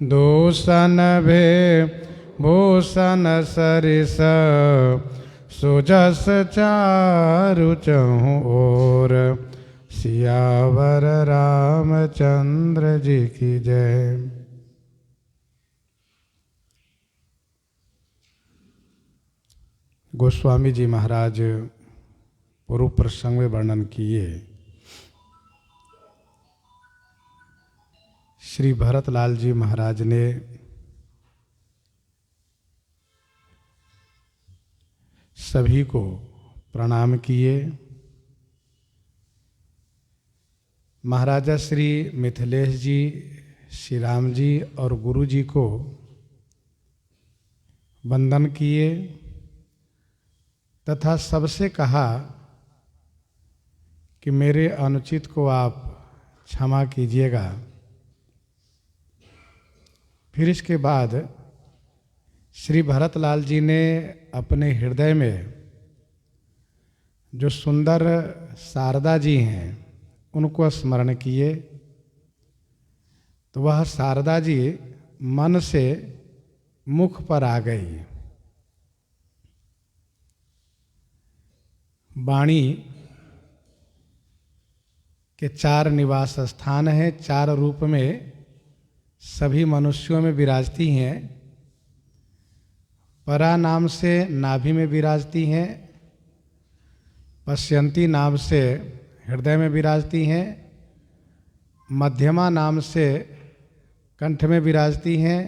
दूषण भे भूषण सरिस सुजस चारु चहु ओर। सियावर रामचंद्र जी की जय। गोस्वामी जी महाराज पूर्व प्रसंग में वर्णन किए श्री भरतलाल जी महाराज ने सभी को प्रणाम किए। महाराजा श्री मिथिलेश जी, श्री राम जी और गुरु जी को वंदन किए तथा सबसे कहा कि मेरे अनुचित को आप क्षमा कीजिएगा। फिर इसके बाद श्री भरतलाल जी ने अपने हृदय में जो सुंदर शारदा जी हैं उनको स्मरण किए, तो वह शारदा जी मन से मुख पर आ गई। वाणी के 4 निवास स्थान हैं, 4 रूप में सभी मनुष्यों में विराजती हैं। परा नाम से नाभि में विराजती हैं, पश्यंती नाम से हृदय में विराजती हैं, मध्यमा नाम से कंठ में विराजती हैं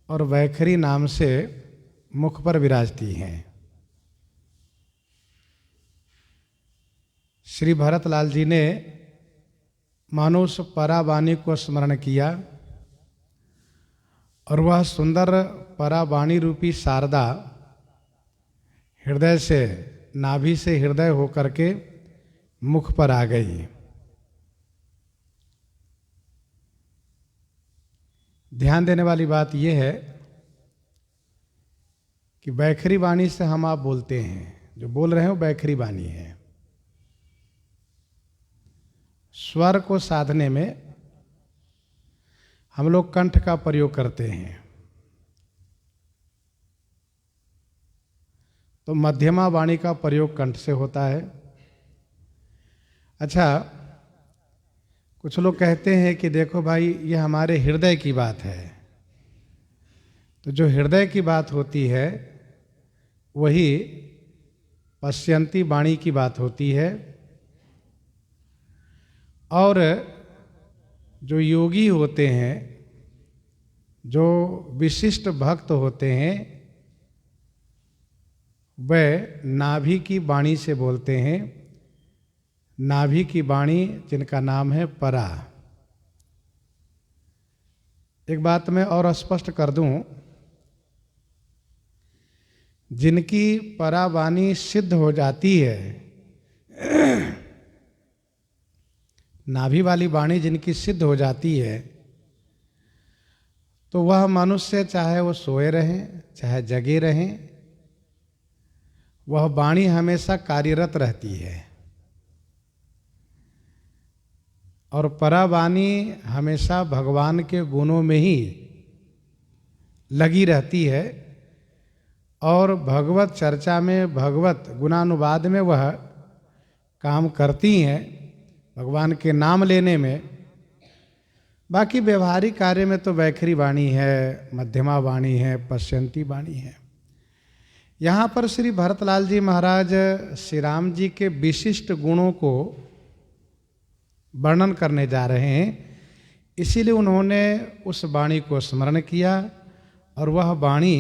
और वैखरी नाम से मुख पर विराजती हैं। श्री भरतलाल जी ने मानो उस परावाणी को स्मरण किया और वह सुंदर परावाणी रूपी शारदा हृदय से, नाभि से हृदय होकर के मुख पर आ गई। ध्यान देने वाली बात यह है कि वैखरी वाणी से हम आप बोलते हैं, जो बोल रहे हैं वो वैखरी वाणी है। स्वर को साधने में हम लोग कंठ का प्रयोग करते हैं, तो मध्यमा वाणी का प्रयोग कंठ से होता है। अच्छा, कुछ लोग कहते हैं कि देखो भाई ये हमारे हृदय की बात है, तो जो हृदय की बात होती है वही पश्यंती वाणी की बात होती है। और जो योगी होते हैं, जो विशिष्ट भक्त होते हैं, वह नाभि की वाणी से बोलते हैं। नाभि की वाणी जिनका नाम है परा। एक बात मैं और स्पष्ट कर दूं, जिनकी परावाणी सिद्ध हो जाती है, नाभि वाली वाणी जिनकी सिद्ध हो जाती है, तो वह मनुष्य चाहे वो सोए रहें चाहे जगे रहें, वह वाणी हमेशा कार्यरत रहती है। और परावाणी हमेशा भगवान के गुणों में ही लगी रहती है और भगवत चर्चा में, भगवत गुणानुवाद में वह काम करती हैं, भगवान के नाम लेने में। बाकी व्यवहारिक कार्य में तो वैखरी वाणी है, मध्यमा वाणी है, पश्यंती वाणी है। यहाँ पर श्री भरतलाल जी महाराज श्री राम जी के विशिष्ट गुणों को वर्णन करने जा रहे हैं, इसीलिए उन्होंने उस वाणी को स्मरण किया और वह वाणी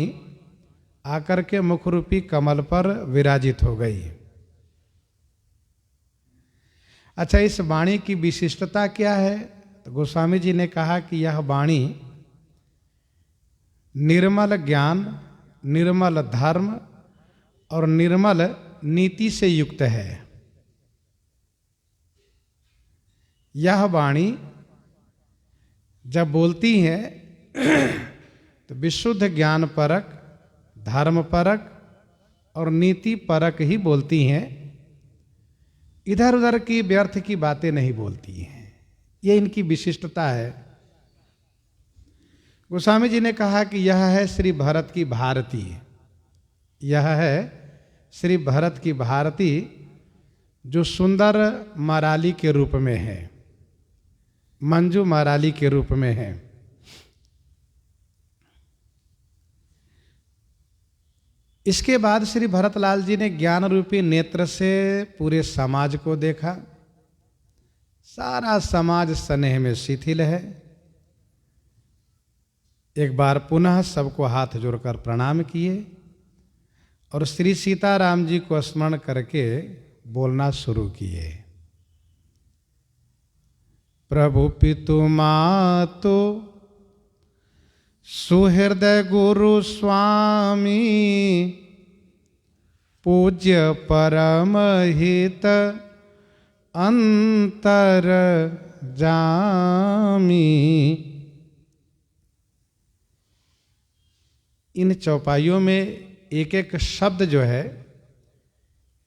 आकर के मुखरूपी कमल पर विराजित हो गई। अच्छा, इस वाणी की विशिष्टता क्या है? तो गोस्वामी जी ने कहा कि यह वाणी निर्मल ज्ञान, निर्मल धर्म और निर्मल नीति से युक्त है। यह वाणी जब बोलती है तो विशुद्ध ज्ञान परक, धर्म परक और नीति परक ही बोलती हैं। इधर उधर की व्यर्थ की बातें नहीं बोलती हैं। ये इनकी विशिष्टता है। गोस्वामी जी ने कहा कि यह है श्री भरत की भारती, यह है श्री भरत की भारती जो सुंदर मराली के रूप में है, मंजू मराली के रूप में है। इसके बाद श्री भरतलाल जी ने ज्ञान रूपी नेत्र से पूरे समाज को देखा। सारा समाज स्नेह में शिथिल है। एक बार पुनः सबको हाथ जोड़कर प्रणाम किए और श्री सीताराम जी को स्मरण करके बोलना शुरू किए। प्रभु पितु मातु सुहृदय गुरु स्वामी, पूज्य परम हित अंतर जामी। इन चौपाइयों में एक एक शब्द जो है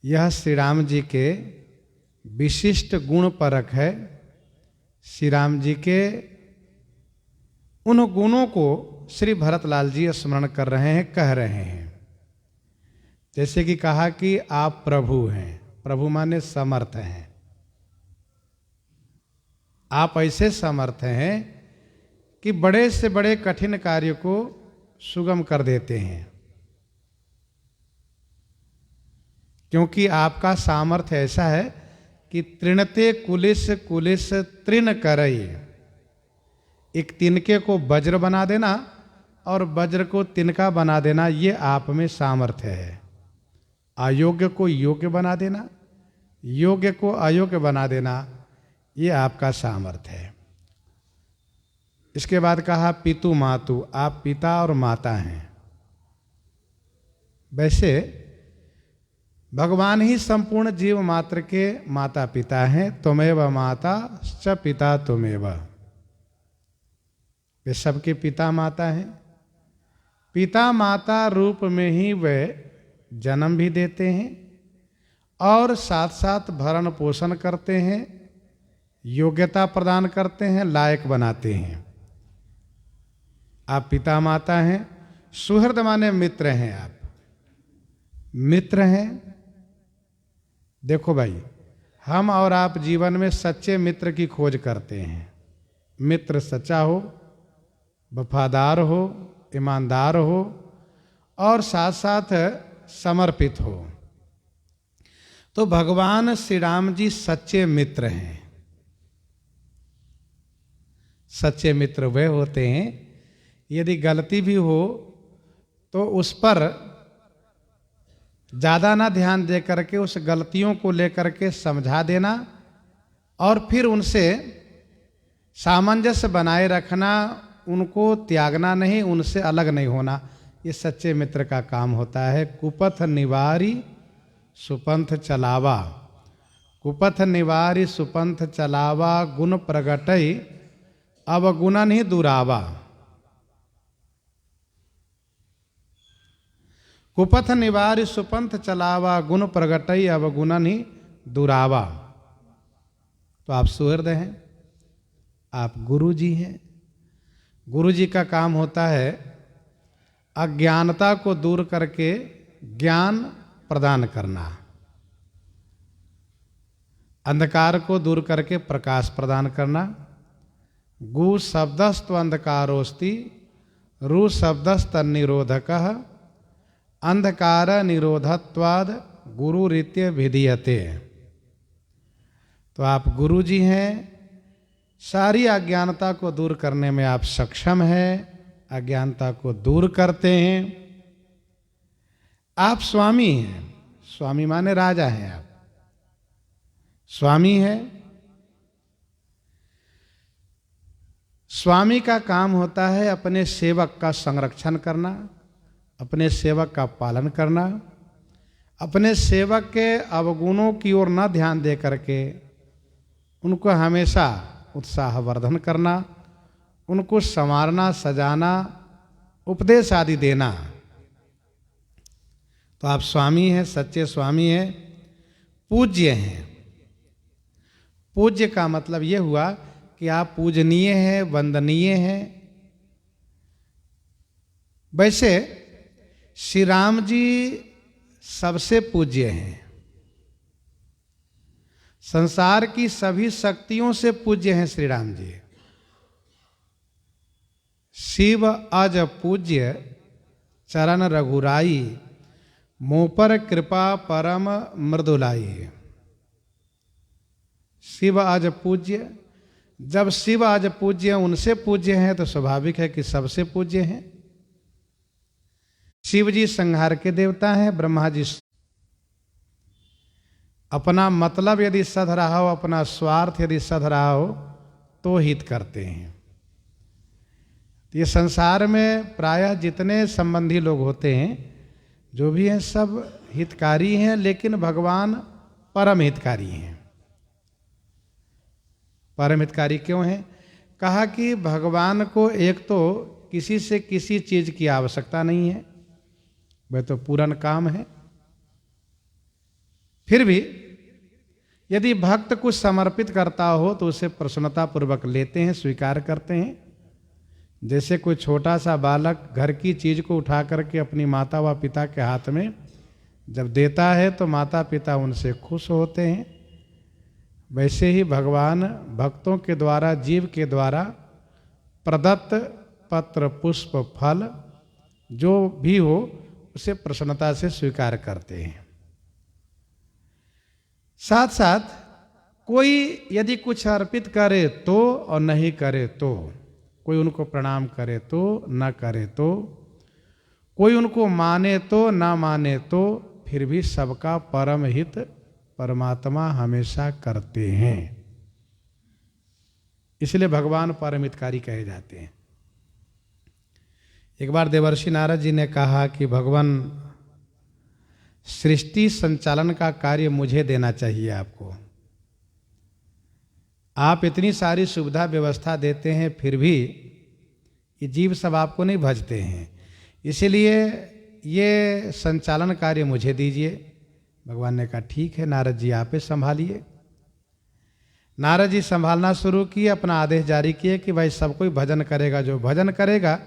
यह श्री राम जी के विशिष्ट गुण परक है। श्री राम जी के उन गुणों को श्री भरतलाल जी स्मरण कर रहे हैं, कह रहे हैं। जैसे कि कहा कि आप प्रभु हैं, प्रभु माने समर्थ हैं। आप ऐसे समर्थ हैं कि बड़े से बड़े कठिन कार्य को सुगम कर देते हैं, क्योंकि आपका सामर्थ्य ऐसा है कि तृणते कुलिस कुलिस तृण करई। एक तिनके को वज्र बना देना और वज्र को तिनका बना देना, ये आप में सामर्थ्य है। अयोग्य को योग्य बना देना, योग्य को अयोग्य बना देना, ये आपका सामर्थ्य है। इसके बाद कहा पितु मातु, आप पिता और माता हैं। वैसे भगवान ही संपूर्ण जीव मात्र के माता पिता हैं। त्वमेव माता च पिता त्वमेव, वे सबके पिता माता हैं। पिता माता रूप में ही वे जन्म भी देते हैं और साथ साथ भरण पोषण करते हैं, योग्यता प्रदान करते हैं, लायक बनाते हैं। आप पिता माता हैं। सुहृद माने मित्र हैं, आप मित्र हैं। देखो भाई, हम और आप जीवन में सच्चे मित्र की खोज करते हैं। मित्र सच्चा हो, वफादार हो, ईमानदार हो और साथ साथ समर्पित हो। तो भगवान श्री राम जी सच्चे मित्र हैं। सच्चे मित्र वे होते हैं यदि गलती भी हो तो उस पर ज़्यादा ना ध्यान दे करके उस गलतियों को लेकर के समझा देना और फिर उनसे सामंजस्य बनाए रखना, उनको त्यागना नहीं, उनसे अलग नहीं होना, ये सच्चे मित्र का काम होता है। कुपथ निवारी सुपंथ चलावा, कुपथ निवारी सुपंथ चलावा, गुण प्रगटई अवगुणन ही दुरावा। कुपथ निवारी सुपंथ चलावा, गुण प्रगटई अवगुणन ही दुरावा। तो आप सुहृदय हैं, आप गुरु जी हैं। गुरु जी का काम होता है अज्ञानता को दूर करके ज्ञान प्रदान करना, अंधकार को दूर करके प्रकाश प्रदान करना। गु शब्दस्तु अंधकारोस्ति, रु शब्दस्त निरोधकः, अंधकार निरोधत्वाद गुरु रीत्य विधीयते। तो आप गुरु जी हैं, सारी अज्ञानता को दूर करने में आप सक्षम हैं, अज्ञानता को दूर करते हैं। आप स्वामी हैं, स्वामी माने राजा हैं, आप स्वामी हैं। स्वामी का काम होता है अपने सेवक का संरक्षण करना, अपने सेवक का पालन करना, अपने सेवक के अवगुणों की ओर न ध्यान दे करके उनको हमेशा उत्साहवर्धन करना, उनको संवारना, सजाना, उपदेश आदि देना। तो आप स्वामी हैं, सच्चे स्वामी हैं, पूज्य हैं। पूज्य का मतलब यह हुआ कि आप पूजनीय हैं, वंदनीय हैं। वैसे श्री राम जी सबसे पूज्य हैं, संसार की सभी शक्तियों से पूज्य हैं श्री राम जी। शिव अज पूज्य चरण रघुराई, मुँह पर कृपा परम मृदुलाई। शिव आज पूज्य, जब शिव आज पूज्य उनसे पूज्य हैं तो स्वाभाविक है कि सबसे पूज्य हैं। शिव जी संहार के देवता हैं, ब्रह्मा जी अपना मतलब यदि सध रहा हो, अपना स्वार्थ यदि सध रहा हो तो हित करते हैं। ये संसार में प्रायः जितने संबंधी लोग होते हैं, जो भी हैं, सब हितकारी हैं, लेकिन भगवान परम हितकारी हैं। परम हितकारी क्यों हैं? कहा कि भगवान को एक तो किसी से किसी चीज की आवश्यकता नहीं है, वह तो पूर्ण काम है। फिर भी यदि भक्त कुछ समर्पित करता हो तो उसे प्रसन्नता पूर्वक लेते हैं, स्वीकार करते हैं। जैसे कोई छोटा सा बालक घर की चीज को उठा करके अपनी माता व पिता के हाथ में जब देता है तो माता पिता उनसे खुश होते हैं, वैसे ही भगवान भक्तों के द्वारा, जीव के द्वारा प्रदत्त पत्र पुष्प फल जो भी हो उसे प्रसन्नता से स्वीकार करते हैं। साथ साथ कोई यदि कुछ अर्पित करे तो और नहीं करे तो, कोई उनको प्रणाम करे तो न करे तो, कोई उनको माने तो ना माने तो, फिर भी सबका परम हित परमात्मा हमेशा करते हैं। इसलिए भगवान परम हितकारी कहे जाते हैं। एक बार देवर्षि नारद जी ने कहा कि भगवान सृष्टि संचालन का कार्य मुझे देना चाहिए आपको। आप इतनी सारी सुविधा व्यवस्था देते हैं, फिर भी ये जीव सब आपको नहीं भजते हैं, इसलिए ये संचालन कार्य मुझे दीजिए। भगवान ने कहा ठीक है नारद जी, आप ही संभालिए। नारद जी संभालना शुरू किए, अपना आदेश जारी किए कि भाई सब कोई भजन करेगा, जो भजन करेगा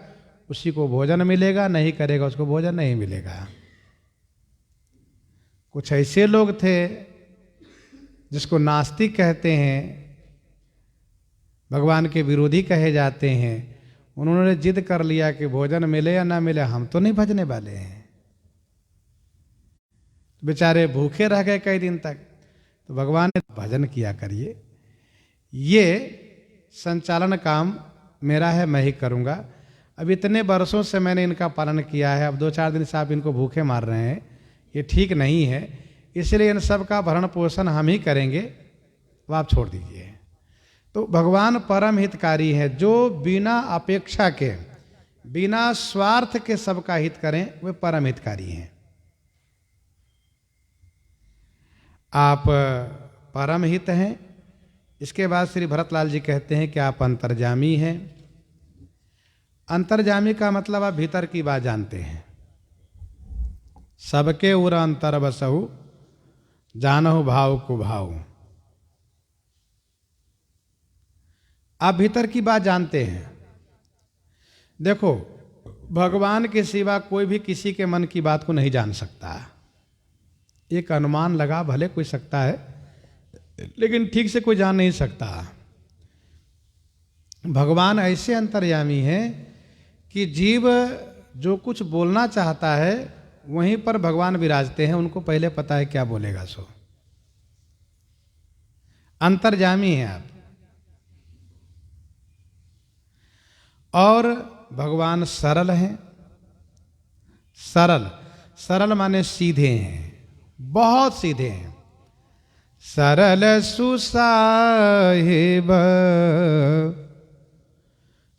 उसी को भोजन मिलेगा, नहीं करेगा उसको भोजन नहीं मिलेगा। कुछ ऐसे लोग थे जिसको नास्तिक कहते हैं, भगवान के विरोधी कहे जाते हैं। उन्होंने जिद कर लिया कि भोजन मिले या ना मिले हम तो नहीं भजने वाले हैं। बेचारे भूखे रह गए कई दिन तक। तो भगवान ने भजन किया करिए, ये संचालन काम मेरा है, मैं ही करूँगा। अब इतने वर्षों से मैंने इनका पालन किया है, अब 2-4 दिन से आप इनको भूखे मार रहे हैं, ये ठीक नहीं है, इसलिए इन सब का भरण पोषण हम ही करेंगे, वो आप छोड़ दीजिए। तो भगवान परम हितकारी है, जो बिना अपेक्षा के, बिना स्वार्थ के सबका हित करें, वे परम हितकारी हैं। आप परम हित हैं। इसके बाद श्री भरतलाल जी कहते हैं कि आप अंतर्जामी हैं। अंतर्जामी का मतलब आप भीतर की बात जानते हैं। सबके उर अंतर बसहु, जानहु भाव को भाव। आप भीतर की बात जानते हैं। देखो, भगवान के सिवा कोई भी किसी के मन की बात को नहीं जान सकता। एक अनुमान लगा भले कोई सकता है, लेकिन ठीक से कोई जान नहीं सकता। भगवान ऐसे अंतर्यामी हैं कि जीव जो कुछ बोलना चाहता है वहीं पर भगवान विराजते हैं, उनको पहले पता है क्या बोलेगा। सो अंतर्यामी हैं आप। और भगवान सरल हैं। सरल, सरल माने सीधे हैं, बहुत सीधे हैं। सरल सुसाहिब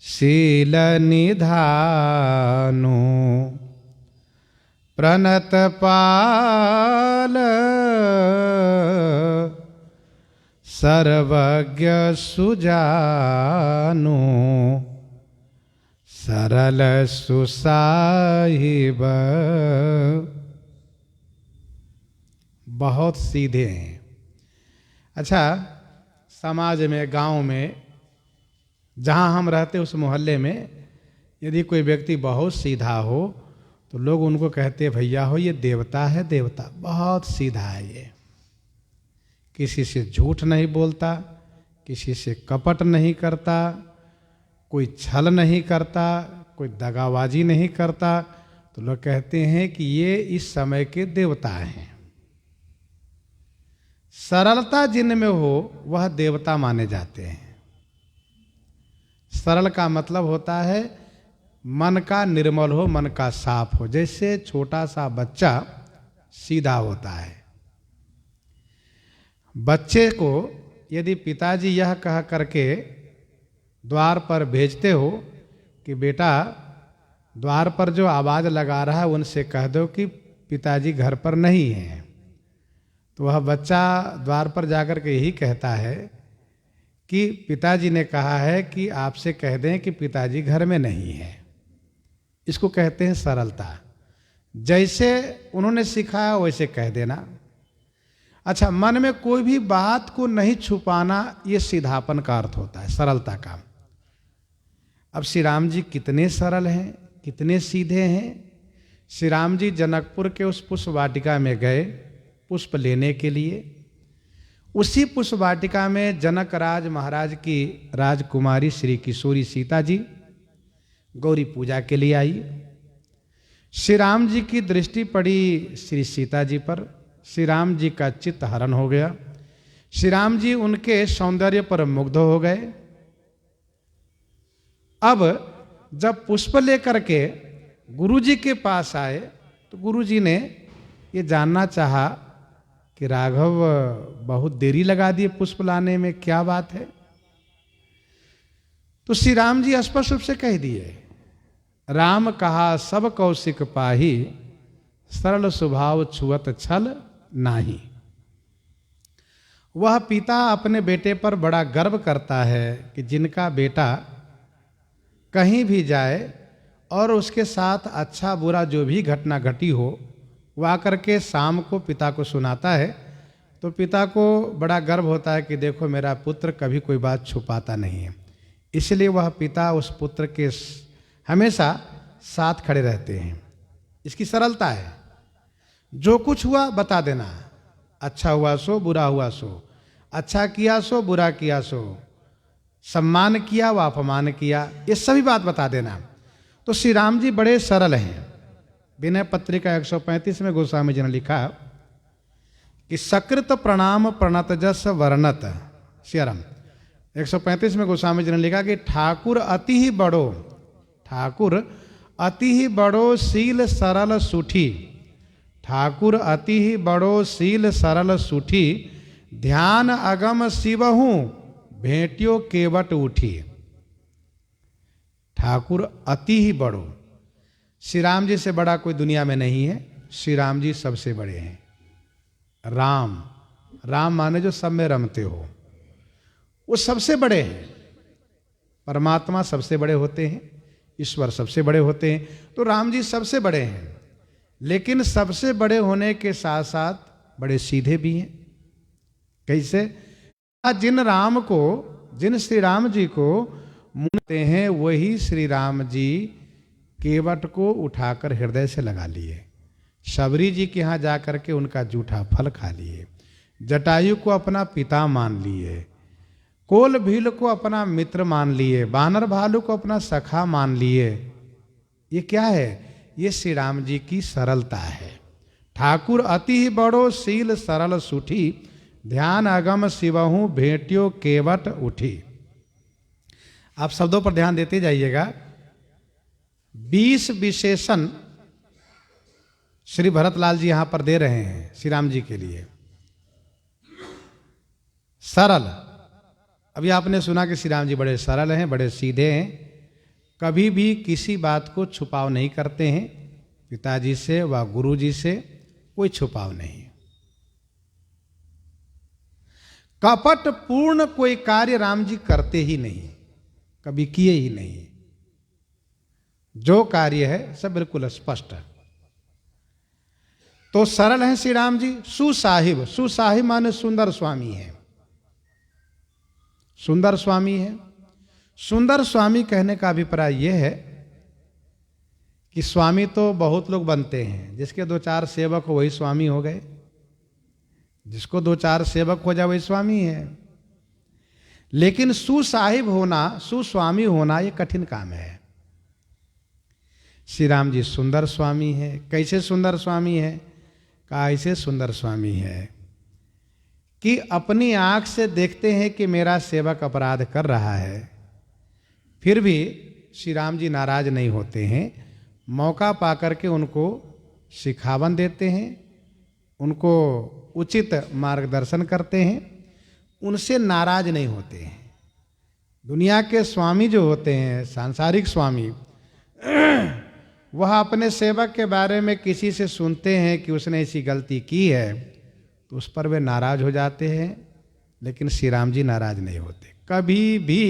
शील निधानो, प्रणत पाल सर्वज्ञ सुजानो, सरल सुसाहिब। बहुत सीधे हैं। अच्छा, समाज में, गांव में, जहां हम रहते उस मोहल्ले में यदि कोई व्यक्ति बहुत सीधा हो तो लोग उनको कहते हैं भैया हो ये देवता है, देवता बहुत सीधा है, ये किसी से झूठ नहीं बोलता, किसी से कपट नहीं करता, कोई छल नहीं करता, कोई दगाबाजी नहीं करता, तो लोग कहते हैं कि ये इस समय के देवता हैं। सरलता जिनमें हो वह देवता माने जाते हैं। सरल का मतलब होता है मन का निर्मल हो, मन का साफ हो। जैसे छोटा सा बच्चा सीधा होता है। बच्चे को यदि पिताजी यह कह करके द्वार पर भेजते हो कि बेटा द्वार पर जो आवाज़ लगा रहा है उनसे कह दो कि पिताजी घर पर नहीं हैं, तो वह बच्चा द्वार पर जाकर के यही कहता है कि पिताजी ने कहा है कि आपसे कह दें कि पिताजी घर में नहीं है। इसको कहते हैं सरलता। जैसे उन्होंने सिखाया वैसे कह देना। अच्छा, मन में कोई भी बात को नहीं छुपाना, ये सीधापन का अर्थ होता है, सरलता का। अब श्री राम जी कितने सरल हैं, कितने सीधे हैं। श्री राम जी जनकपुर के उस पुष्प वाटिका में गए पुष्प लेने के लिए। उसी पुष्प वाटिका में जनक राज महाराज की राजकुमारी श्री किशोरी सीता जी गौरी पूजा के लिए आई। श्री राम जी की दृष्टि पड़ी श्री सीता जी पर। श्री राम जी का चित्त हरण हो गया। श्री राम जी उनके सौंदर्य पर मुग्ध हो गए। अब जब पुष्प लेकर के गुरु जी के पास आए तो गुरु जी ने ये जानना चाहा कि राघव बहुत देरी लगा दिए पुष्प लाने में, क्या बात है। तो श्री राम जी स्पष्ट रूप से कह दिए, राम कहा सब कौशिक पाही, सरल स्वभाव छुअत छल नाही। वह पिता अपने बेटे पर बड़ा गर्व करता है कि जिनका बेटा कहीं भी जाए और उसके साथ अच्छा बुरा जो भी घटना घटी हो वह आकर के शाम को पिता को सुनाता है, तो पिता को बड़ा गर्व होता है कि देखो मेरा पुत्र कभी कोई बात छुपाता नहीं है। इसलिए वह पिता उस पुत्र के हमेशा साथ खड़े रहते हैं। इसकी सरलता है। जो कुछ हुआ बता देना, अच्छा हुआ सो, बुरा हुआ सो, अच्छा किया सो, बुरा किया सो, सम्मान किया व अपमान किया, ये सभी बात बता देना। तो श्री राम जी बड़े सरल हैं। विनय पत्रिका 135 में गोस्वामी जी ने लिखा कि सकृत प्रणाम प्रणत जस वर्णत श्रीराम। 135 में गोस्वामी जी ने लिखा कि ठाकुर अति ही बड़ो, ठाकुर अति ही बड़ो शील सरल सुठी, ठाकुर अति ही बड़ो शील सरल सुठी, ध्यान अगम शिवहूँ भेंटियो केवट उठी। ठाकुर अति ही बड़ो, श्री राम जी से बड़ा कोई दुनिया में नहीं है। श्री राम जी सबसे बड़े हैं। राम, राम माने जो सब में रमते हो, वो सबसे बड़े हैं। परमात्मा सबसे बड़े होते हैं, ईश्वर सबसे बड़े होते हैं, तो राम जी सबसे बड़े हैं। लेकिन सबसे बड़े होने के साथ साथ बड़े सीधे भी हैं। कैसे? जिन राम को, जिन श्री राम जी को मूनते हैं वही श्री राम जी केवट को उठाकर हृदय से लगा लिए। शबरी जी के यहाँ जाकर के उनका जूठा फल खा लिए। जटायु को अपना पिता मान लिए, कोल भील को अपना मित्र मान लिए, बानर भालू को अपना सखा मान लिए। ये क्या है? ये श्री राम जी की सरलता है। ठाकुर अति ही बड़ो शील सरल सुठी, ध्यान अगम शिवहूँ भेंटियो केवट उठी। आप शब्दों पर ध्यान देते जाइएगा। 20 विशेषण श्री भरतलाल जी यहां पर दे रहे हैं श्री राम जी के लिए। सरल, अभी आपने सुना कि श्री राम जी बड़े सरल हैं, बड़े सीधे हैं, कभी भी किसी बात को छुपाव नहीं करते हैं। पिताजी से व गुरु जी से कोई छुपाव नहीं। कपट पूर्ण कोई कार्य राम जी करते ही नहीं, कभी किए ही नहीं। जो कार्य है सब बिल्कुल स्पष्ट है। तो सरल हैं श्री राम जी। सुसाहिब, सुसाहिब माने सुंदर स्वामी है, सुंदर स्वामी है। सुंदर स्वामी कहने का अभिप्राय यह है कि स्वामी तो बहुत लोग बनते हैं, जिसके दो चार सेवक हो वही स्वामी हो गए, जिसको दो चार सेवक हो जाए वही स्वामी है। लेकिन सुसाहिब होना, सुस्वामी होना ये कठिन काम है। श्री राम जी सुंदर स्वामी है। कैसे सुंदर स्वामी है? कहा ऐसे सुंदर स्वामी है कि अपनी आंख से देखते हैं कि मेरा सेवक अपराध कर रहा है, फिर भी श्री राम जी नाराज नहीं होते हैं। मौका पाकर के उनको सिखावन देते हैं, उनको उचित मार्गदर्शन करते हैं, उनसे नाराज नहीं होते हैं। दुनिया के स्वामी जो होते हैं, सांसारिक स्वामी, वह अपने सेवक के बारे में किसी से सुनते हैं कि उसने ऐसी गलती की है तो उस पर वे नाराज हो जाते हैं, लेकिन श्री राम जी नाराज नहीं होते, कभी भी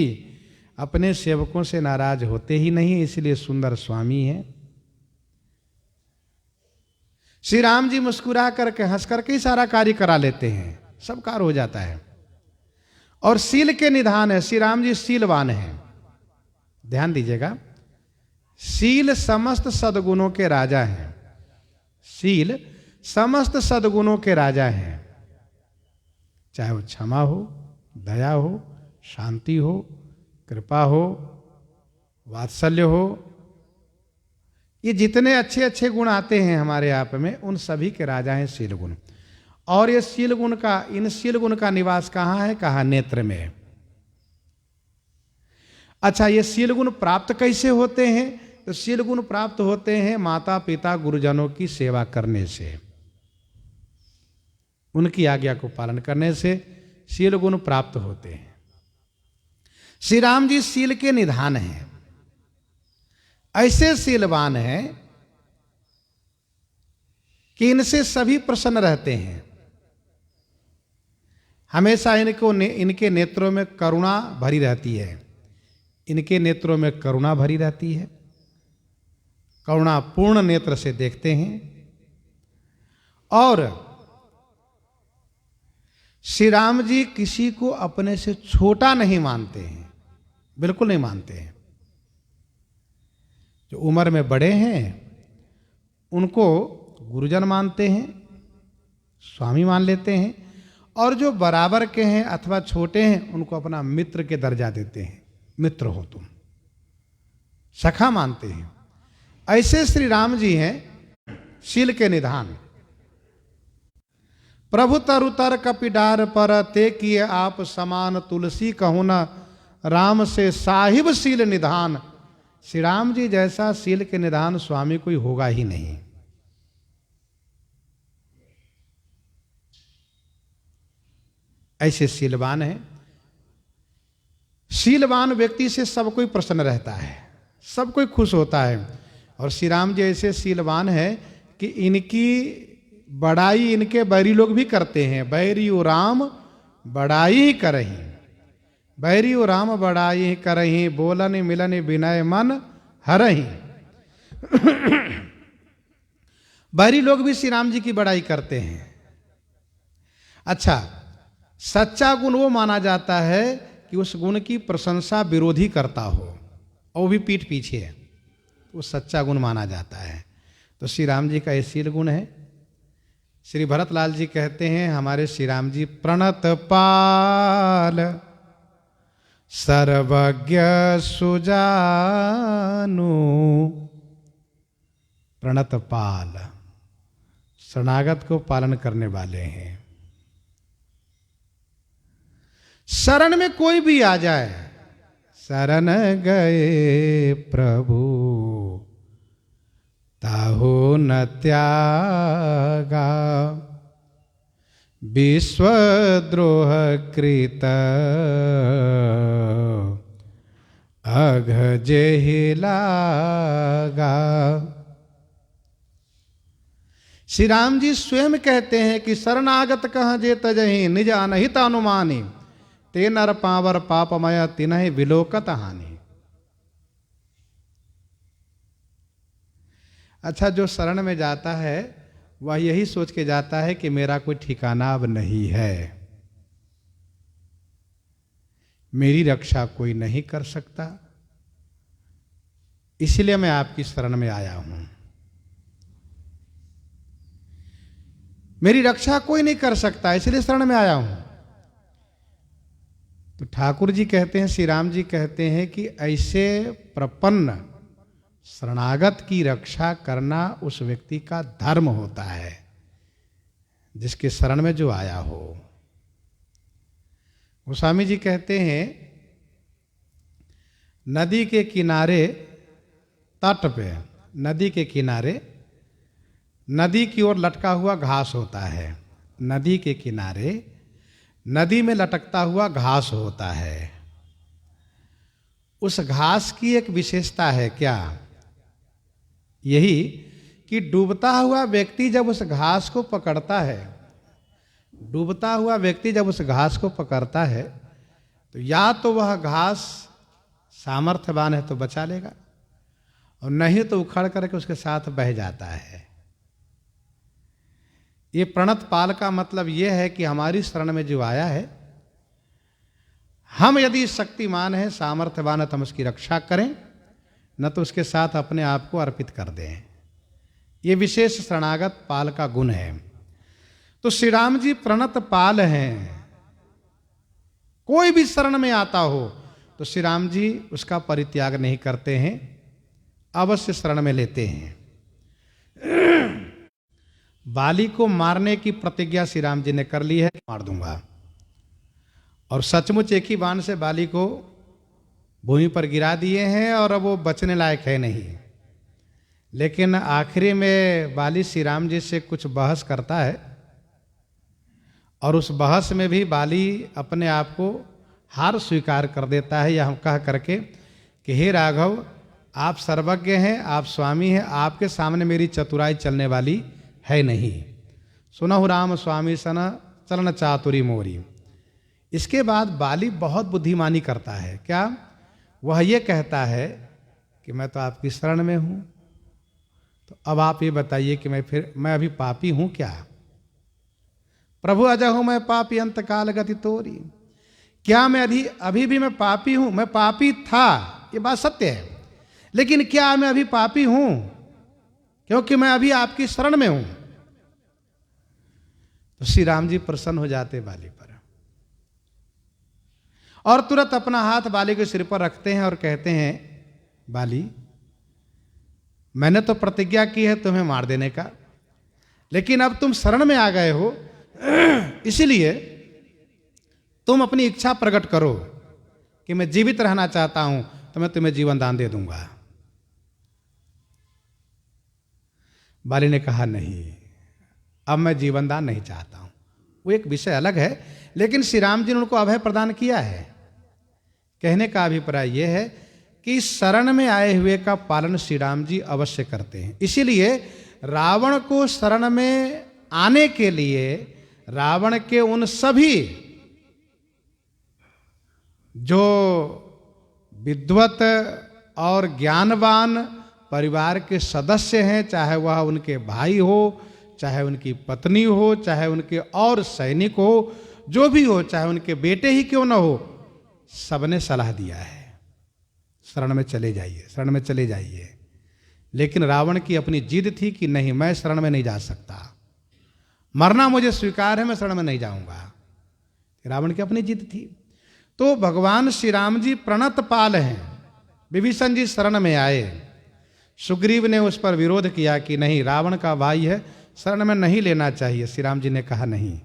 अपने सेवकों से नाराज होते ही नहीं, इसलिए सुंदर स्वामी हैं। श्री राम जी मुस्कुरा करके हंस करके ही सारा कार्य करा लेते हैं, सब कार्य हो जाता है। और शील के निधान है, श्री राम जी शीलवान हैं। ध्यान दीजिएगा, शील समस्त सद्गुणों के राजा हैं। शील समस्त सद्गुणों के राजा हैं, चाहे वो क्षमा हो, दया हो, शांति हो, कृपा हो, वात्सल्य हो, ये जितने अच्छे अच्छे गुण आते हैं हमारे आप में, उन सभी के राजा हैं शील गुण। और ये शील गुण का, इन शील गुण का निवास कहाँ है? कहा नेत्र में। अच्छा, ये शील गुण प्राप्त कैसे होते हैं? तो शील गुण प्राप्त होते हैं माता पिता गुरुजनों की सेवा करने से, उनकी आज्ञा को पालन करने से शील गुण प्राप्त होते हैं। श्री राम जी शील के निधान हैं, ऐसे शीलवान हैं कि इनसे सभी प्रसन्न रहते हैं। हमेशा इनके नेत्रों में करुणा भरी रहती है, इनके नेत्रों में करुणा भरी रहती है, करुणा पूर्ण नेत्र से देखते हैं। और श्री राम जी किसी को अपने से छोटा नहीं मानते हैं, बिल्कुल नहीं मानते हैं। जो उम्र में बड़े हैं उनको गुरुजन मानते हैं, स्वामी मान लेते हैं, और जो बराबर के हैं अथवा छोटे हैं उनको अपना मित्र के दर्जा देते हैं, मित्र हो तुम, सखा मानते हैं। ऐसे श्री राम जी हैं शील के निधान। प्रभु तरु तर कपिडार पर ते किए आप समान, तुलसी कहूं न राम से साहिब शील निधान। श्री राम जी जैसा शील के निधान स्वामी कोई होगा ही नहीं। ऐसे शीलवान है। शीलवान व्यक्ति से सब कोई प्रसन्न रहता है, सब कोई खुश होता है। और श्री राम जी ऐसे शीलवान है कि इनकी बड़ाई इनके बैरी लोग भी करते हैं। बैरी ओ राम बड़ाई करही, बैरी ओ राम बड़ाई करही, बोलन मिलन विनय मन हरही। बैरी लोग भी श्री राम जी की बड़ाई करते हैं। अच्छा, सच्चा गुण वो माना जाता है कि उस गुण की प्रशंसा विरोधी करता हो, और वो भी पीठ पीछे है, वो सच्चा गुण माना जाता है। तो श्री राम जी का ये शील गुण है। श्री भरतलाल जी कहते हैं हमारे श्री राम जी प्रणत पाल सर्वज्ञ सुजानु। प्रणत पाल, शरणागत को पालन करने वाले हैं। शरण में कोई भी आ जाए, शरण गए प्रभु ताहु न त्यागा, विश्वद्रोह कृत अघ जेहि लागा। श्री राम जी स्वयं कहते हैं कि शरणागत कह जे तजहि, निज अनहित अनुमानी, ते नर पावर पापमय तिन्हि विलोकत हानि। अच्छा, जो शरण में जाता है वह यही सोच के जाता है कि मेरा कोई ठिकाना अब नहीं है, मेरी रक्षा कोई नहीं कर सकता, इसलिए मैं आपकी शरण में आया हूं। मेरी रक्षा कोई नहीं कर सकता, इसलिए शरण में आया हूं। तो ठाकुर जी कहते हैं, श्री राम जी कहते हैं कि ऐसे प्रपन्न शरणागत की रक्षा करना उस व्यक्ति का धर्म होता है, जिसके शरण में जो आया हो। गोस्वामी जी कहते हैं, नदी के किनारे, तट पे, नदी के किनारे नदी की ओर लटका हुआ घास होता है। नदी के किनारे नदी में लटकता हुआ घास होता है। उस घास की एक विशेषता है, क्या? यही कि डूबता हुआ व्यक्ति जब उस घास को पकड़ता है, डूबता हुआ व्यक्ति जब उस घास को पकड़ता है, तो या तो वह घास सामर्थ्यवान है तो बचा लेगा, और नहीं तो उखड़ करके उसके साथ बह जाता है। ये प्रणत पाल का मतलब यह है कि हमारी शरण में जो आया है, हम यदि शक्तिमान हैं, सामर्थ्यवान है, तो हम उसकी रक्षा करें, न तो उसके साथ अपने आप को अर्पित कर दें। ये विशेष शरणागत पाल का गुण है। तो श्री राम जी प्रणत पाल हैं। कोई भी शरण में आता हो तो श्री राम जी उसका परित्याग नहीं करते हैं, अवश्य शरण में लेते हैं। बाली को मारने की प्रतिज्ञा श्री राम जी ने कर ली है, मार दूंगा, और सचमुच एक ही बाण से बाली को भूमि पर गिरा दिए हैं, और अब वो बचने लायक है नहीं। लेकिन आखिरी में बाली श्री राम जी से कुछ बहस करता है, और उस बहस में भी बाली अपने आप को हार स्वीकार कर देता है, यह कह करके कि हे राघव, आप सर्वज्ञ हैं, आप स्वामी हैं, आपके सामने मेरी चतुराई चलने वाली है नहीं। सुनहु राम स्वामी सन चलन चातुरी मोरी। इसके बाद बाली बहुत बुद्धिमानी करता है। क्या? वह ये कहता है कि मैं तो आपकी शरण में हूं, तो अब आप ये बताइए कि मैं अभी पापी हूं क्या? प्रभु अजहु मैं पापी अंत काल गति तोरी। क्या मैं अभी भी मैं पापी हूं? मैं पापी था, ये बात सत्य है, लेकिन क्या मैं अभी पापी हूं? क्योंकि मैं अभी आपकी शरण में हूं। तो श्री राम जी प्रसन्न हो जाते बाली पर, और तुरंत अपना हाथ बाली के सिर पर रखते हैं और कहते हैं, बाली, मैंने तो प्रतिज्ञा की है तुम्हें मार देने का, लेकिन अब तुम शरण में आ गए हो, इसलिए तुम अपनी इच्छा प्रकट करो कि मैं जीवित रहना चाहता हूं, तो मैं तुम्हें जीवन दान दे दूंगा। बाली ने कहा, नहीं, अब मैं जीवन दान नहीं चाहता हूं। वो एक विषय अलग है, लेकिन श्री राम जी ने उनको अभय प्रदान किया है। कहने का अभिप्राय यह है कि शरण में आए हुए का पालन श्री राम जी अवश्य करते हैं। इसीलिए रावण को शरण में आने के लिए रावण के उन सभी जो विद्वत और ज्ञानवान परिवार के सदस्य हैं, चाहे वह उनके भाई हो, चाहे उनकी पत्नी हो, चाहे उनके और सैनिक हो, जो भी हो, चाहे उनके बेटे ही क्यों न हो, सबने सलाह दिया है, शरण में चले जाइए, शरण में चले जाइए। लेकिन रावण की अपनी जिद थी कि नहीं, मैं शरण में नहीं जा सकता, मरना मुझे स्वीकार है, मैं शरण में नहीं जाऊंगा। रावण की अपनी जिद थी। तो भगवान श्री राम जी प्रणत पाल हैं। विभीषण जी शरण में आए, सुग्रीव ने उस पर विरोध किया कि नहीं, रावण का भाई है, शरण में नहीं लेना चाहिए। श्री राम जी ने कहा, नहीं,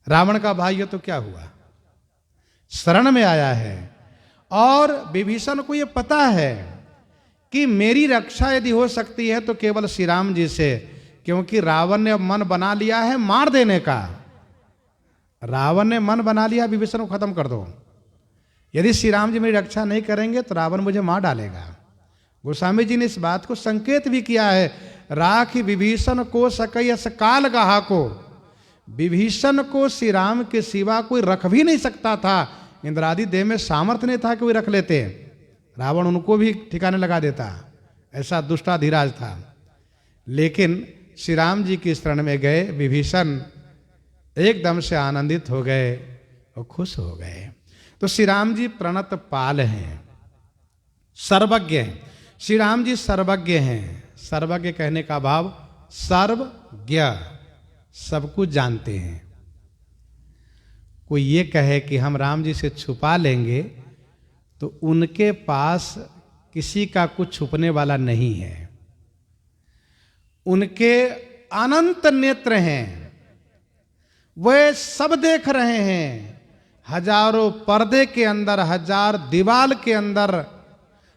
रावण का भाई है तो क्या हुआ, शरण में आया है। और विभीषण को यह पता है कि मेरी रक्षा यदि हो सकती है तो केवल श्री राम जी से, क्योंकि रावण ने मन बना लिया है मार देने का। रावण ने मन बना लिया विभीषण को खत्म कर दो, यदि श्री राम जी मेरी रक्षा नहीं करेंगे तो रावण मुझे मार डालेगा। गोस्वामी जी ने इस बात को संकेत भी किया है, राखी विभीषण को सकई काल गहा को। विभीषण को श्री राम के सिवा कोई रख भी नहीं सकता था, इंद्रादि देव में सामर्थ्य नहीं था कि कोई रख लेते, रावण उनको भी ठिकाने लगा देता, ऐसा दुष्टाधिराज था। लेकिन श्री राम जी की शरण में गए विभीषण एकदम से आनंदित हो गए और खुश हो गए। तो श्री राम जी प्रणत पाल हैं। सर्वज्ञ हैं। श्री राम जी सर्वज्ञ हैं। सर्वज्ञ कहने का भाव सर्वज्ञ, सब कुछ जानते हैं। कोई ये कहे कि हम राम जी से छुपा लेंगे तो उनके पास किसी का कुछ छुपने वाला नहीं है। उनके अनंत नेत्र हैं, वे सब देख रहे हैं। हजारों पर्दे के अंदर, हजार दीवाल के अंदर,